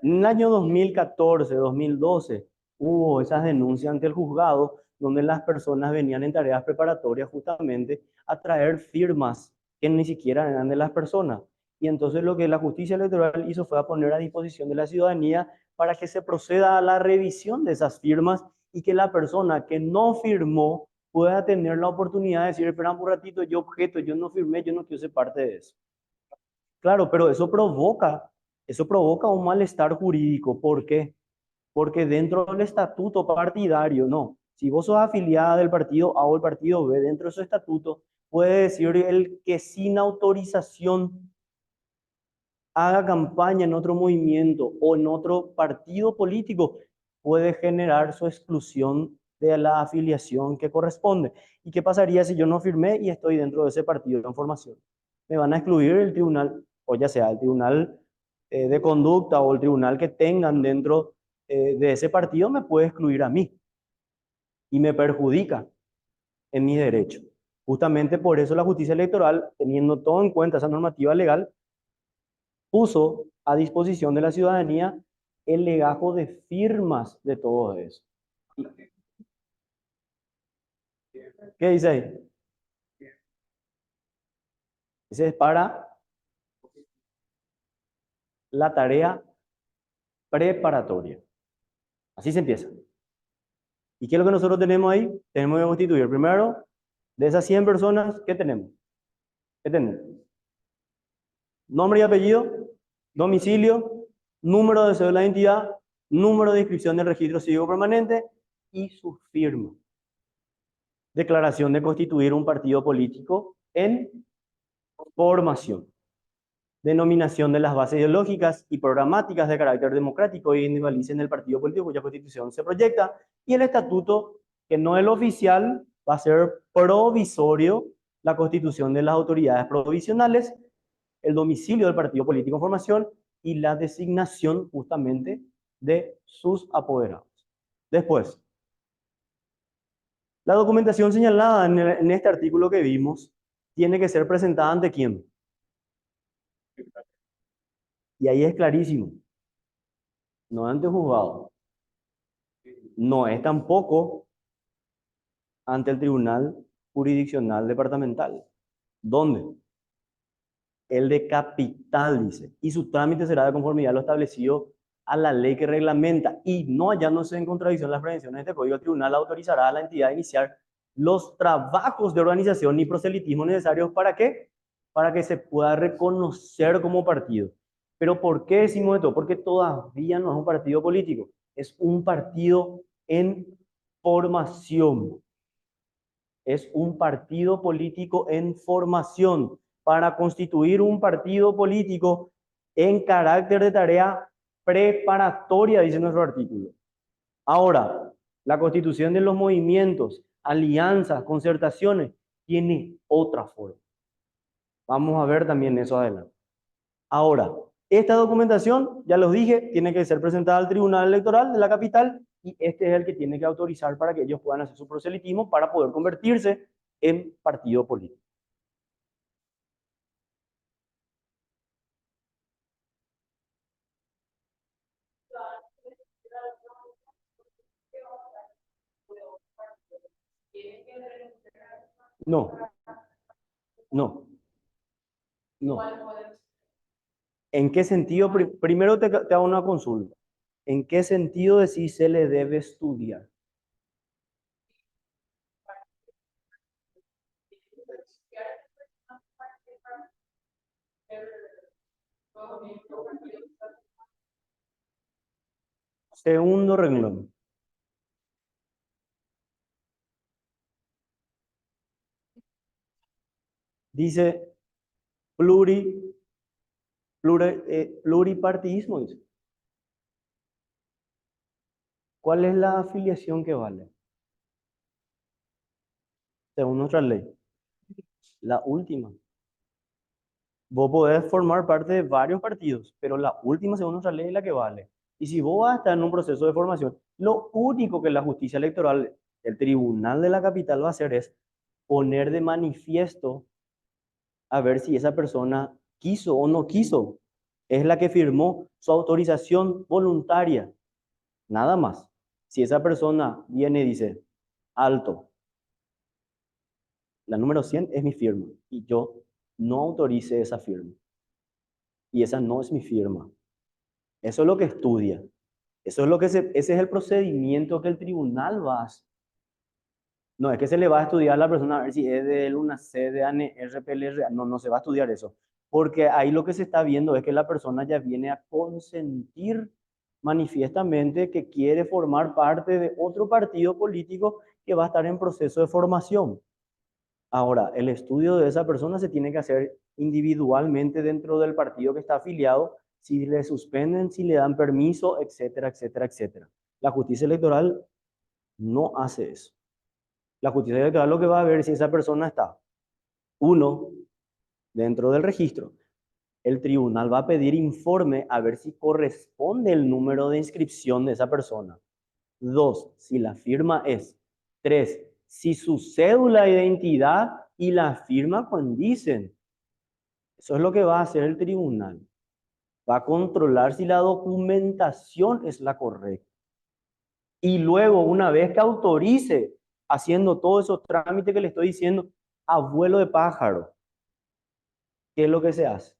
En el año 2014, 2012, hubo esas denuncias ante el juzgado donde las personas venían en tareas preparatorias justamente a traer firmas que ni siquiera eran de las personas. Y entonces lo que la justicia electoral hizo fue a poner a disposición de la ciudadanía para que se proceda a la revisión de esas firmas y que la persona que no firmó pueda tener la oportunidad de decir, espera un ratito, yo objeto, yo no firmé, yo no quiero ser parte de eso. Claro, pero eso provoca un malestar jurídico. ¿Por qué? Porque dentro del estatuto partidario, no. Si vos sos afiliada del partido A o el partido B, dentro de su estatuto, puede decir el que sin autorización haga campaña en otro movimiento o en otro partido político, puede generar su exclusión de la afiliación que corresponde. ¿Y qué pasaría si yo no firmé y estoy dentro de ese partido de formación? me van a excluir el tribunal, o ya sea el tribunal de conducta o el tribunal que tengan dentro de ese partido, me puede excluir a mí y me perjudica en mis derechos. Justamente por eso la justicia electoral, teniendo todo en cuenta esa normativa legal, puso a disposición de la ciudadanía el legajo de firmas de todo eso. ¿Qué dice ahí? Ese es para la tarea preparatoria. Así se empieza. ¿Y qué es lo que nosotros tenemos ahí? Tenemos que constituir primero, de esas 100 personas, ¿qué tenemos? ¿Qué tenemos? Nombre y apellido, domicilio, número de cédula de identidad, número de inscripción del registro cívico permanente y su firma. Declaración de constituir un partido político en formación. Denominación de las bases ideológicas y programáticas de carácter democrático y individualicen el partido político cuya constitución se proyecta, y el estatuto, que no es el oficial, va a ser provisorio, la constitución de las autoridades provisionales, el domicilio del partido político en formación y la designación justamente de sus apoderados. Después, la documentación señalada en este artículo que vimos tiene que ser presentada ante quién. Y ahí es clarísimo, no ante juzgado, no es tampoco ante el Tribunal Jurisdiccional Departamental. ¿Dónde? El de capital, dice, y su trámite será de conformidad a lo establecido a la ley que reglamenta, y no hallándose en contradicción las prevenciones de este código, el tribunal autorizará a la entidad a iniciar los trabajos de organización y proselitismo necesarios. ¿Para qué? Para que se pueda reconocer como partido. ¿Pero por qué decimos esto? Porque todavía no es un partido político, es un partido en formación. Es un partido político en formación. Para constituir un partido político en carácter de tarea preparatoria, dice nuestro artículo. Ahora, la constitución de los movimientos, alianzas, concertaciones, tiene otra forma. Vamos a ver también eso adelante. Ahora, esta documentación, ya los dije, tiene que ser presentada al Tribunal Electoral de la capital, y este es el que tiene que autorizar para que ellos puedan hacer su proselitismo para poder convertirse en partido político. No, no, no. ¿En qué sentido? Primero te hago una consulta. ¿En qué sentido decís se le debe estudiar? Segundo renglón. Dice pluripartidismo. Dice. ¿Cuál es la afiliación que vale? Según nuestra ley. La última. Vos podés formar parte de varios partidos, pero la última, según nuestra ley, es la que vale. Y si vos vas a estar en un proceso de formación, lo único que la justicia electoral, el tribunal de la capital va a hacer es poner de manifiesto a ver si esa persona quiso o no quiso. Es la que firmó su autorización voluntaria, nada más. Si esa persona viene y dice, alto, la número 100 es mi firma y yo no autorice esa firma y esa no es mi firma. Eso es lo que estudia. Eso es lo que ese es el procedimiento que el tribunal va a hacer. No es que se le va a estudiar a la persona a ver si es de una CDAN, RPLR. No, no se va a estudiar eso. Porque ahí lo que se está viendo es que la persona ya viene a consentir manifiestamente que quiere formar parte de otro partido político que va a estar en proceso de formación. Ahora, el estudio de esa persona se tiene que hacer individualmente dentro del partido que está afiliado, si le suspenden, si le dan permiso, etcétera, etcétera, etcétera. La justicia electoral no hace eso. La justicia electoral lo que va a ver si esa persona está, uno, dentro del registro, el tribunal va a pedir informe a ver si corresponde el número de inscripción de esa persona. 2, si la firma es. 3, si su cédula de identidad y la firma coinciden. Eso es lo que va a hacer el tribunal. Va a controlar si la documentación es la correcta. Y luego, una vez que autorice, haciendo todos esos trámites que le estoy diciendo, a vuelo de pájaro, ¿qué es lo que se hace?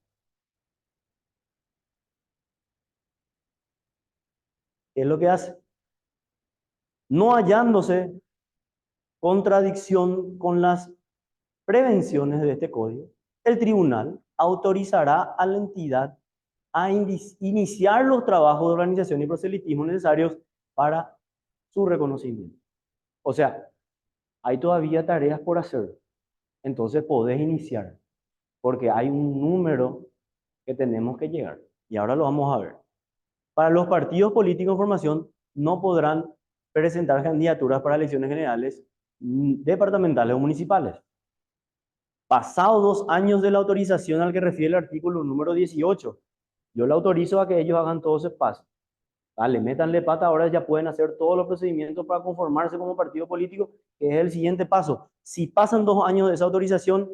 ¿Qué es lo que hace? No hallándose contradicción con las prevenciones de este código, el tribunal autorizará a la entidad a iniciar los trabajos de organización y proselitismo necesarios para su reconocimiento. O sea, hay todavía tareas por hacer. Entonces podés iniciar, porque hay un número que tenemos que llegar. Y ahora lo vamos a ver. Para los partidos políticos en formación no podrán presentar candidaturas para elecciones generales departamentales o municipales. Pasados 2 años de la autorización al que refiere el artículo número 18, yo le autorizo a que ellos hagan todo ese paso. Vale, métanle pata, ahora ya pueden hacer todos los procedimientos para conformarse como partido político, que es el siguiente paso. Si pasan 2 años de esa autorización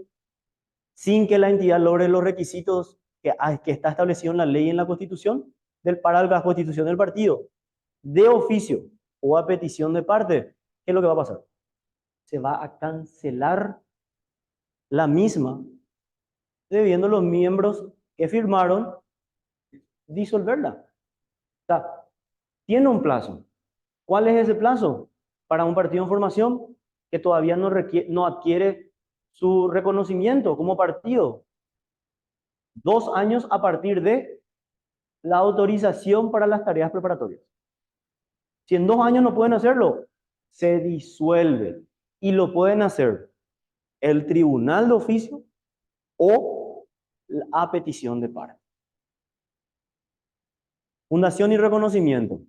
sin que la entidad logre los requisitos que está establecido en la ley y en la constitución, para la constitución del partido, de oficio o a petición de parte, ¿qué es lo que va a pasar? Se va a cancelar la misma, debiendo los miembros que firmaron disolverla. O sea, tiene un plazo. ¿Cuál es ese plazo? Para un partido en formación que todavía no adquiere su reconocimiento como partido. 2 años a partir de la autorización para las tareas preparatorias. Si en 2 años no pueden hacerlo, se disuelve y lo pueden hacer el tribunal de oficio o a petición de parte. Fundación y reconocimiento.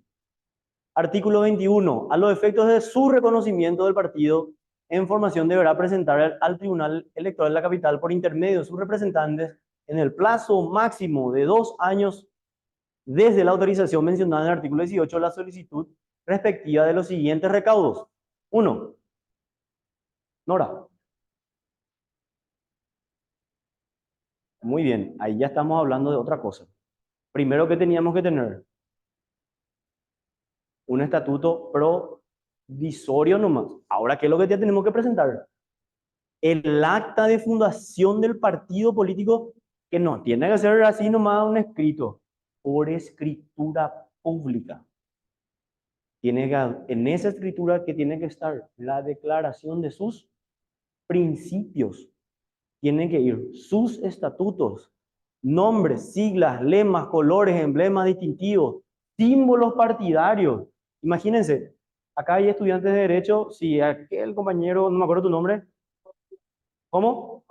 Artículo 21. A los efectos de su reconocimiento del partido en formación deberá presentar al Tribunal Electoral de la Capital por intermedio de sus representantes en el plazo máximo de 2 años desde la autorización mencionada en el artículo 18 la solicitud respectiva de los siguientes recaudos. 1. Nora. Muy bien, ahí ya estamos hablando de otra cosa. Primero que teníamos que tener un estatuto provisorio nomás. Ahora, ¿qué es lo que ya tenemos que presentar? El acta de fundación del partido político, que no tiene que ser así nomás un escrito, por escritura pública. En esa escritura que tiene que estar la declaración de sus principios, tienen que ir sus estatutos, nombres, siglas, lemas, colores, emblemas distintivos, símbolos partidarios. Imagínense, acá hay estudiantes de derecho, si aquel compañero, no me acuerdo tu nombre, ¿cómo?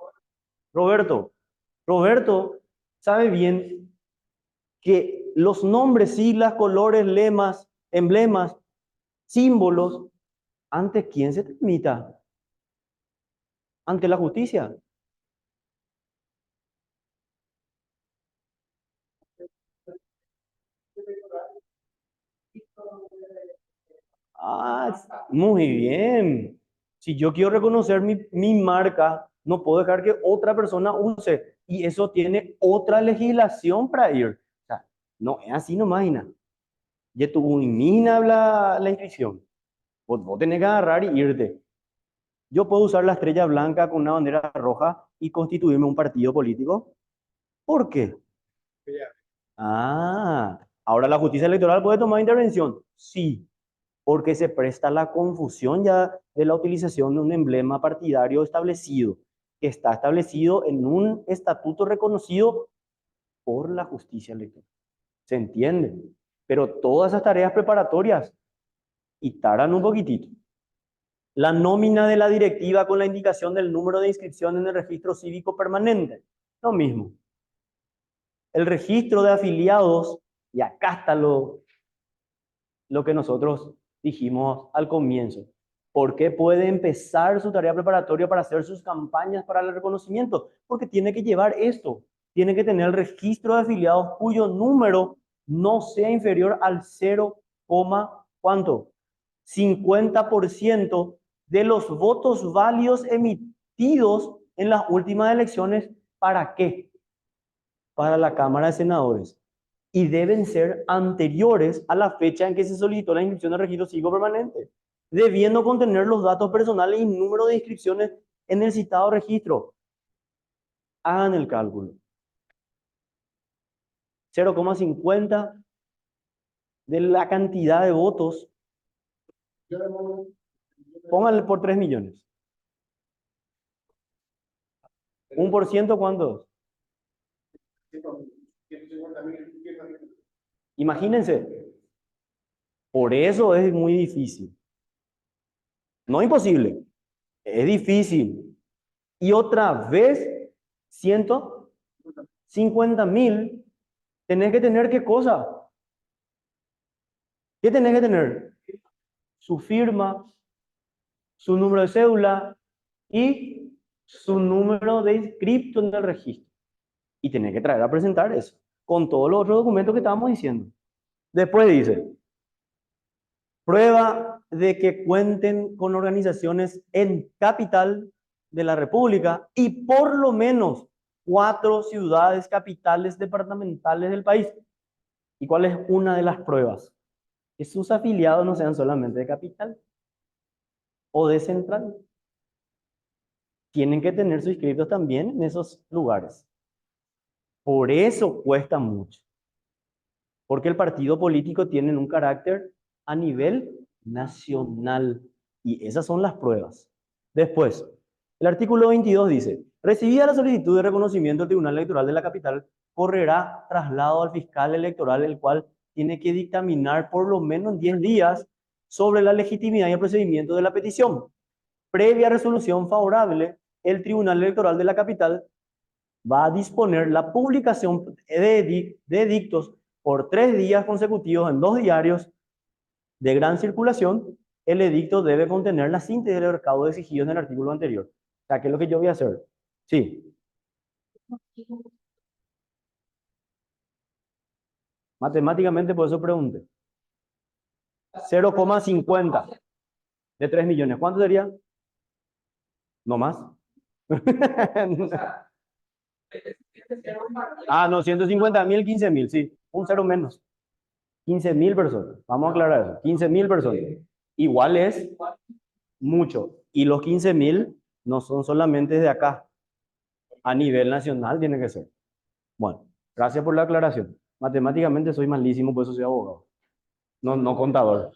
Roberto. Roberto sabe bien que los nombres, siglas, colores, lemas, emblemas, símbolos, ¿ante quién se tramita? Ante la justicia. Ah, muy bien. Si yo quiero reconocer mi marca, no puedo dejar que otra persona use. Y eso tiene otra legislación para ir. O sea, no es así nomás, Ina. Ya tu mina la inscripción. Vos tenés que agarrar y irte. Yo puedo usar la estrella blanca con una bandera roja y constituirme un partido político. ¿Por qué? Ah, ahora la justicia electoral puede tomar intervención. Sí, porque se presta la confusión ya de la utilización de un emblema partidario establecido, que está establecido en un estatuto reconocido por la justicia electoral. ¿Se entiende? Pero todas esas tareas preparatorias y taran un poquitito. La nómina de la directiva con la indicación del número de inscripción en el registro cívico permanente. Lo mismo. El registro de afiliados, y acá está lo que nosotros dijimos al comienzo. ¿Por qué puede empezar su tarea preparatoria para hacer sus campañas para el reconocimiento? Porque tiene que llevar esto. Tiene que tener el registro de afiliados cuyo número no sea inferior al 0, ¿cuánto? 50% de los votos válidos emitidos en las últimas elecciones. ¿Para qué? Para la Cámara de Senadores. Y deben ser anteriores a la fecha en que se solicitó la inscripción del registro cívico permanente, debiendo contener los datos personales y número de inscripciones en el citado registro. Hagan el cálculo. 0,50 de la cantidad de votos. Pónganle por 3 millones. 1%, ¿cuánto es? Imagínense. Por eso es muy difícil. No imposible, es difícil. Y otra vez, 150.000, tenés que tener ¿qué cosa? ¿Qué tenés que tener? Su firma, su número de cédula y su número de inscripto en el registro. Y tenés que traer a presentar eso, con todos los otros documentos que estábamos diciendo. Después dice, prueba de que cuenten con organizaciones en capital de la República y por lo menos 4 ciudades capitales departamentales del país. ¿Y cuál es una de las pruebas? Que sus afiliados no sean solamente de capital o de central. Tienen que tener sus inscritos también en esos lugares. Por eso cuesta mucho. Porque el partido político tiene un carácter a nivel nacional. Y esas son las pruebas. Después, el artículo 22 dice, recibida la solicitud de reconocimiento del Tribunal Electoral de la capital, correrá traslado al fiscal electoral, el cual tiene que dictaminar por lo menos en 10 días sobre la legitimidad y el procedimiento de la petición. Previa resolución favorable, el Tribunal Electoral de la capital va a disponer la publicación de edictos por 3 días consecutivos en 2 diarios de gran circulación. El edicto debe contener la síntesis del recaudo exigido en el artículo anterior. O sea, ¿qué es lo que yo voy a hacer? Sí. Matemáticamente, por eso pregunté. 0,50 de 3 millones. ¿Cuánto sería? No más. No, 150.000, 15.000, sí. Un cero menos. 15.000 personas. Vamos a aclarar eso. 15.000 personas. Igual es mucho. Y los 15.000 no son solamente de acá. A nivel nacional tiene que ser. Bueno, gracias por la aclaración. Matemáticamente soy malísimo, por eso soy abogado. No, no contador.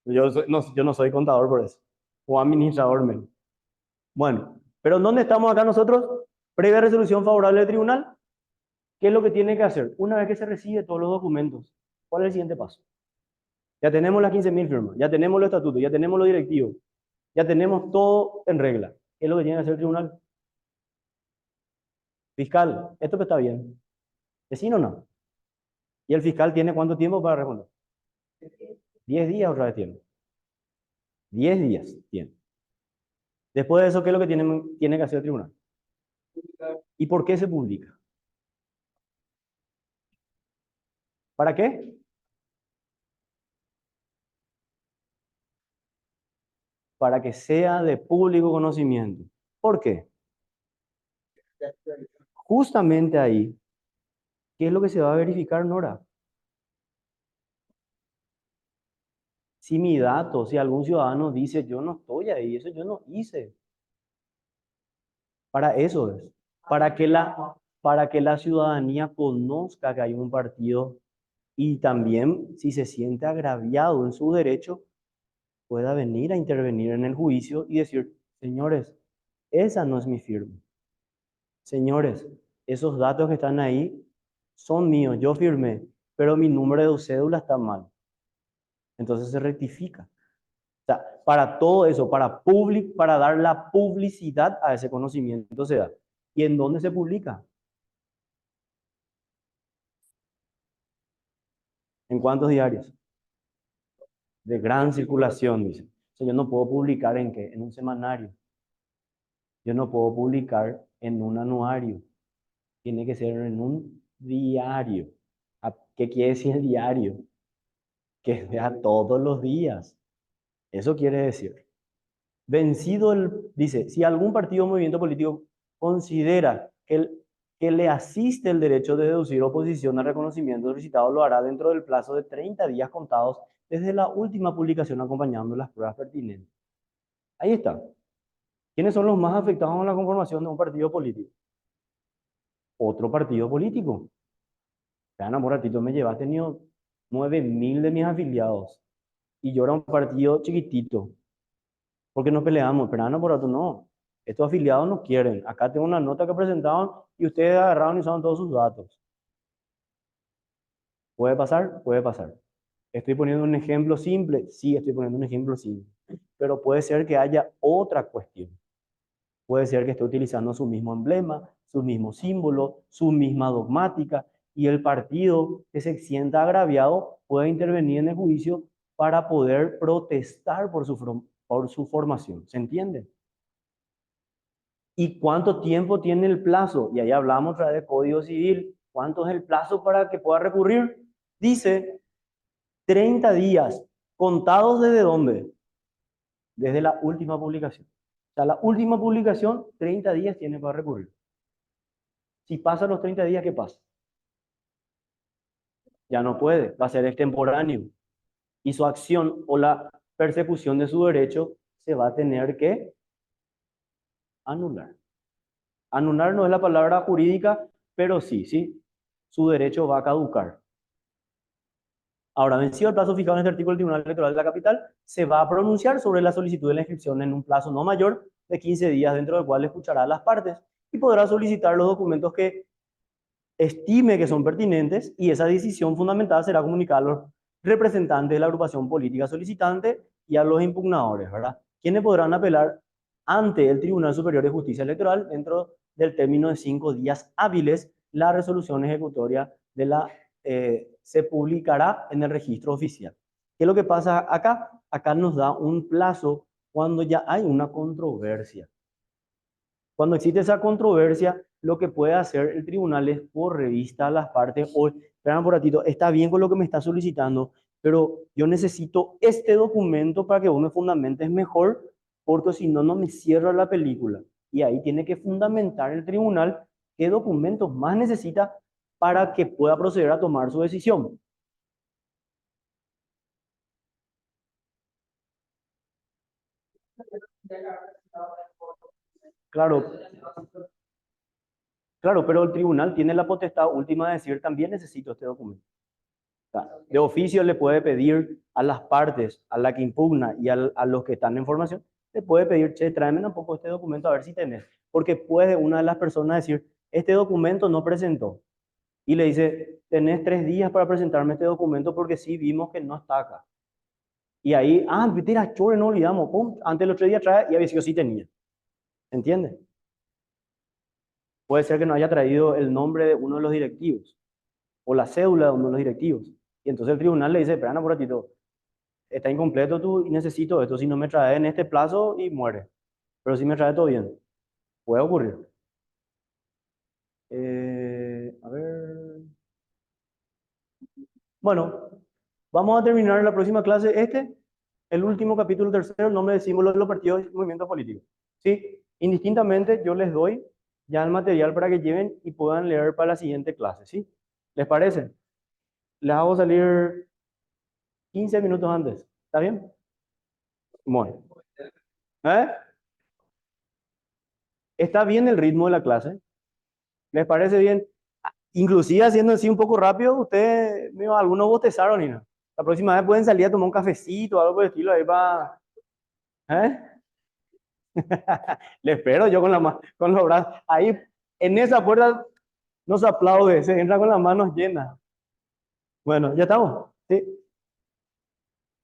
Yo no soy contador por eso. O administrador menos. Bueno, pero ¿dónde estamos acá nosotros? Previa resolución favorable del tribunal. ¿Qué es lo que tiene que hacer? Una vez que se recibe todos los documentos, ¿cuál es el siguiente paso? Ya tenemos las 15.000 firmas, ya tenemos los estatutos, ya tenemos los directivos, ya tenemos todo en regla. ¿Qué es lo que tiene que hacer el tribunal? Fiscal, esto que está bien. ¿Es sí o no? ¿Y el fiscal tiene cuánto tiempo para responder? 10 días otra vez tiene. 10 días tiene. Después de eso, ¿qué es lo que tiene que hacer el tribunal? ¿Y por qué se publica? ¿Para qué? Para que sea de público conocimiento. ¿Por qué? Justamente ahí, ¿qué es lo que se va a verificar, Nora? Si mi dato, si algún ciudadano dice, yo no estoy ahí, eso yo no hice. Para eso es. Para que la ciudadanía conozca que hay un partido y también, si se siente agraviado en su derecho, pueda venir a intervenir en el juicio y decir, señores, esa no es mi firma. Señores, esos datos que están ahí son míos, yo firmé, pero mi número de cédula está mal. Entonces se rectifica. O sea, para todo eso, para dar la publicidad a ese conocimiento se da. ¿Y en dónde se publica? ¿En cuántos diarios? De gran circulación, dice. O sea, yo no puedo publicar ¿en qué? En un semanario. Yo no puedo publicar en un anuario. Tiene que ser en un diario. ¿Qué quiere decir diario? Que sea todos los días. Eso quiere decir. Vencido dice, si algún partido o movimiento político considera que le asiste el derecho de deducir oposición al reconocimiento solicitado, lo hará dentro del plazo de 30 días contados desde la última publicación acompañando las pruebas pertinentes. Ahí está. ¿Quiénes son los más afectados en la conformación de un partido político? Otro partido político. Vean, amor, ratito me lleva, he tenido 9.000 de mis afiliados y yo era un partido chiquitito. Porque nos peleamos, pero no, por otro no. Estos afiliados no quieren. Acá tengo una nota que presentaron y ustedes agarraron y usaron todos sus datos. ¿Puede pasar? Puede pasar. ¿Estoy poniendo un ejemplo simple? Sí, estoy poniendo un ejemplo simple. Pero puede ser que haya otra cuestión. Puede ser que esté utilizando su mismo emblema, su mismo símbolo, su misma dogmática, y el partido que se sienta agraviado puede intervenir en el juicio para poder protestar por su formación. ¿Se entiende? ¿Y cuánto tiempo tiene el plazo? Y ahí hablamos otra vez de Código Civil. ¿Cuánto es el plazo para que pueda recurrir? Dice 30 días, contados desde dónde? Desde la última publicación. O sea, la última publicación, 30 días tiene para recurrir. Si pasan los 30 días, ¿qué pasa? Ya no puede, va a ser extemporáneo. Y su acción o la persecución de su derecho se va a tener que anular. Anular no es la palabra jurídica, pero sí, sí. Su derecho va a caducar. Ahora, vencido el plazo fijado en este artículo del Tribunal Electoral de la Capital, se va a pronunciar sobre la solicitud de la inscripción en un plazo no mayor de 15 días, dentro del cual escuchará a las partes y podrá solicitar los documentos que estime que son pertinentes, y esa decisión fundamental será comunicada a los representantes de la agrupación política solicitante y a los impugnadores, ¿verdad? Quienes podrán apelar ante el Tribunal Superior de Justicia Electoral dentro del término de 5 días hábiles. La resolución ejecutoria se publicará en el registro oficial. ¿Qué es lo que pasa acá? Acá nos da un plazo cuando ya hay una controversia. Cuando existe esa controversia, lo que puede hacer el tribunal es por revista a las partes o, esperan por ratito, está bien con lo que me está solicitando, pero yo necesito este documento para que vos me fundamentes mejor, porque si no, no me cierra la película. Y ahí tiene que fundamentar el tribunal qué documentos más necesita para que pueda proceder a tomar su decisión. Claro, claro, pero el tribunal tiene la potestad última de decir, también necesito este documento. De oficio le puede pedir a las partes, a la que impugna y a los que están en formación, le puede pedir, che, tráeme un poco este documento a ver si tenés. Porque puede una de las personas decir, este documento no presentó. Y le dice, tenés 3 días para presentarme este documento porque sí vimos que no está acá. Y ahí, mentira, chore, no olvidamos. Pum, antes los 3 días trae y había sido sí tenía. ¿Entiendes? Puede ser que no haya traído el nombre de uno de los directivos o la cédula de uno de los directivos. Y entonces el tribunal le dice, espera un ratito, está incompleto tú y necesito esto, si no me trae en este plazo y muere. Pero si me trae todo bien, puede ocurrir. A ver. Bueno, vamos a terminar en la próxima clase el último capítulo tercero, el nombre de símbolos de los partidos y movimientos políticos. ¿Sí? Indistintamente yo les doy ya el material para que lleven y puedan leer para la siguiente clase. ¿Sí? ¿Les parece? Les hago salir 15 minutos antes. ¿Está bien? Bueno. ¿Eh? ¿Está bien el ritmo de la clase? ¿Les parece bien? Inclusive haciendo así un poco rápido, ustedes, algunos bostezaron y no. La próxima vez pueden salir a tomar un cafecito o algo por el estilo ahí para... ¿Eh? Le espero yo con los brazos. Ahí, en esa puerta, no se aplaude, se entra con las manos llenas. Bueno, ya estamos. Sí,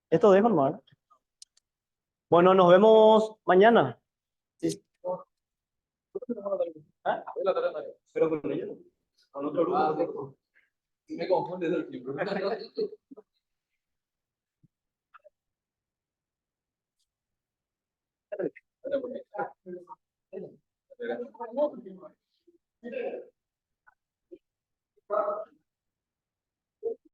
esto dejo nomás. Bueno, nos vemos mañana. Sí. ¿Ah? Pero con ellos, con otro grupo. Me confundes el tiempo.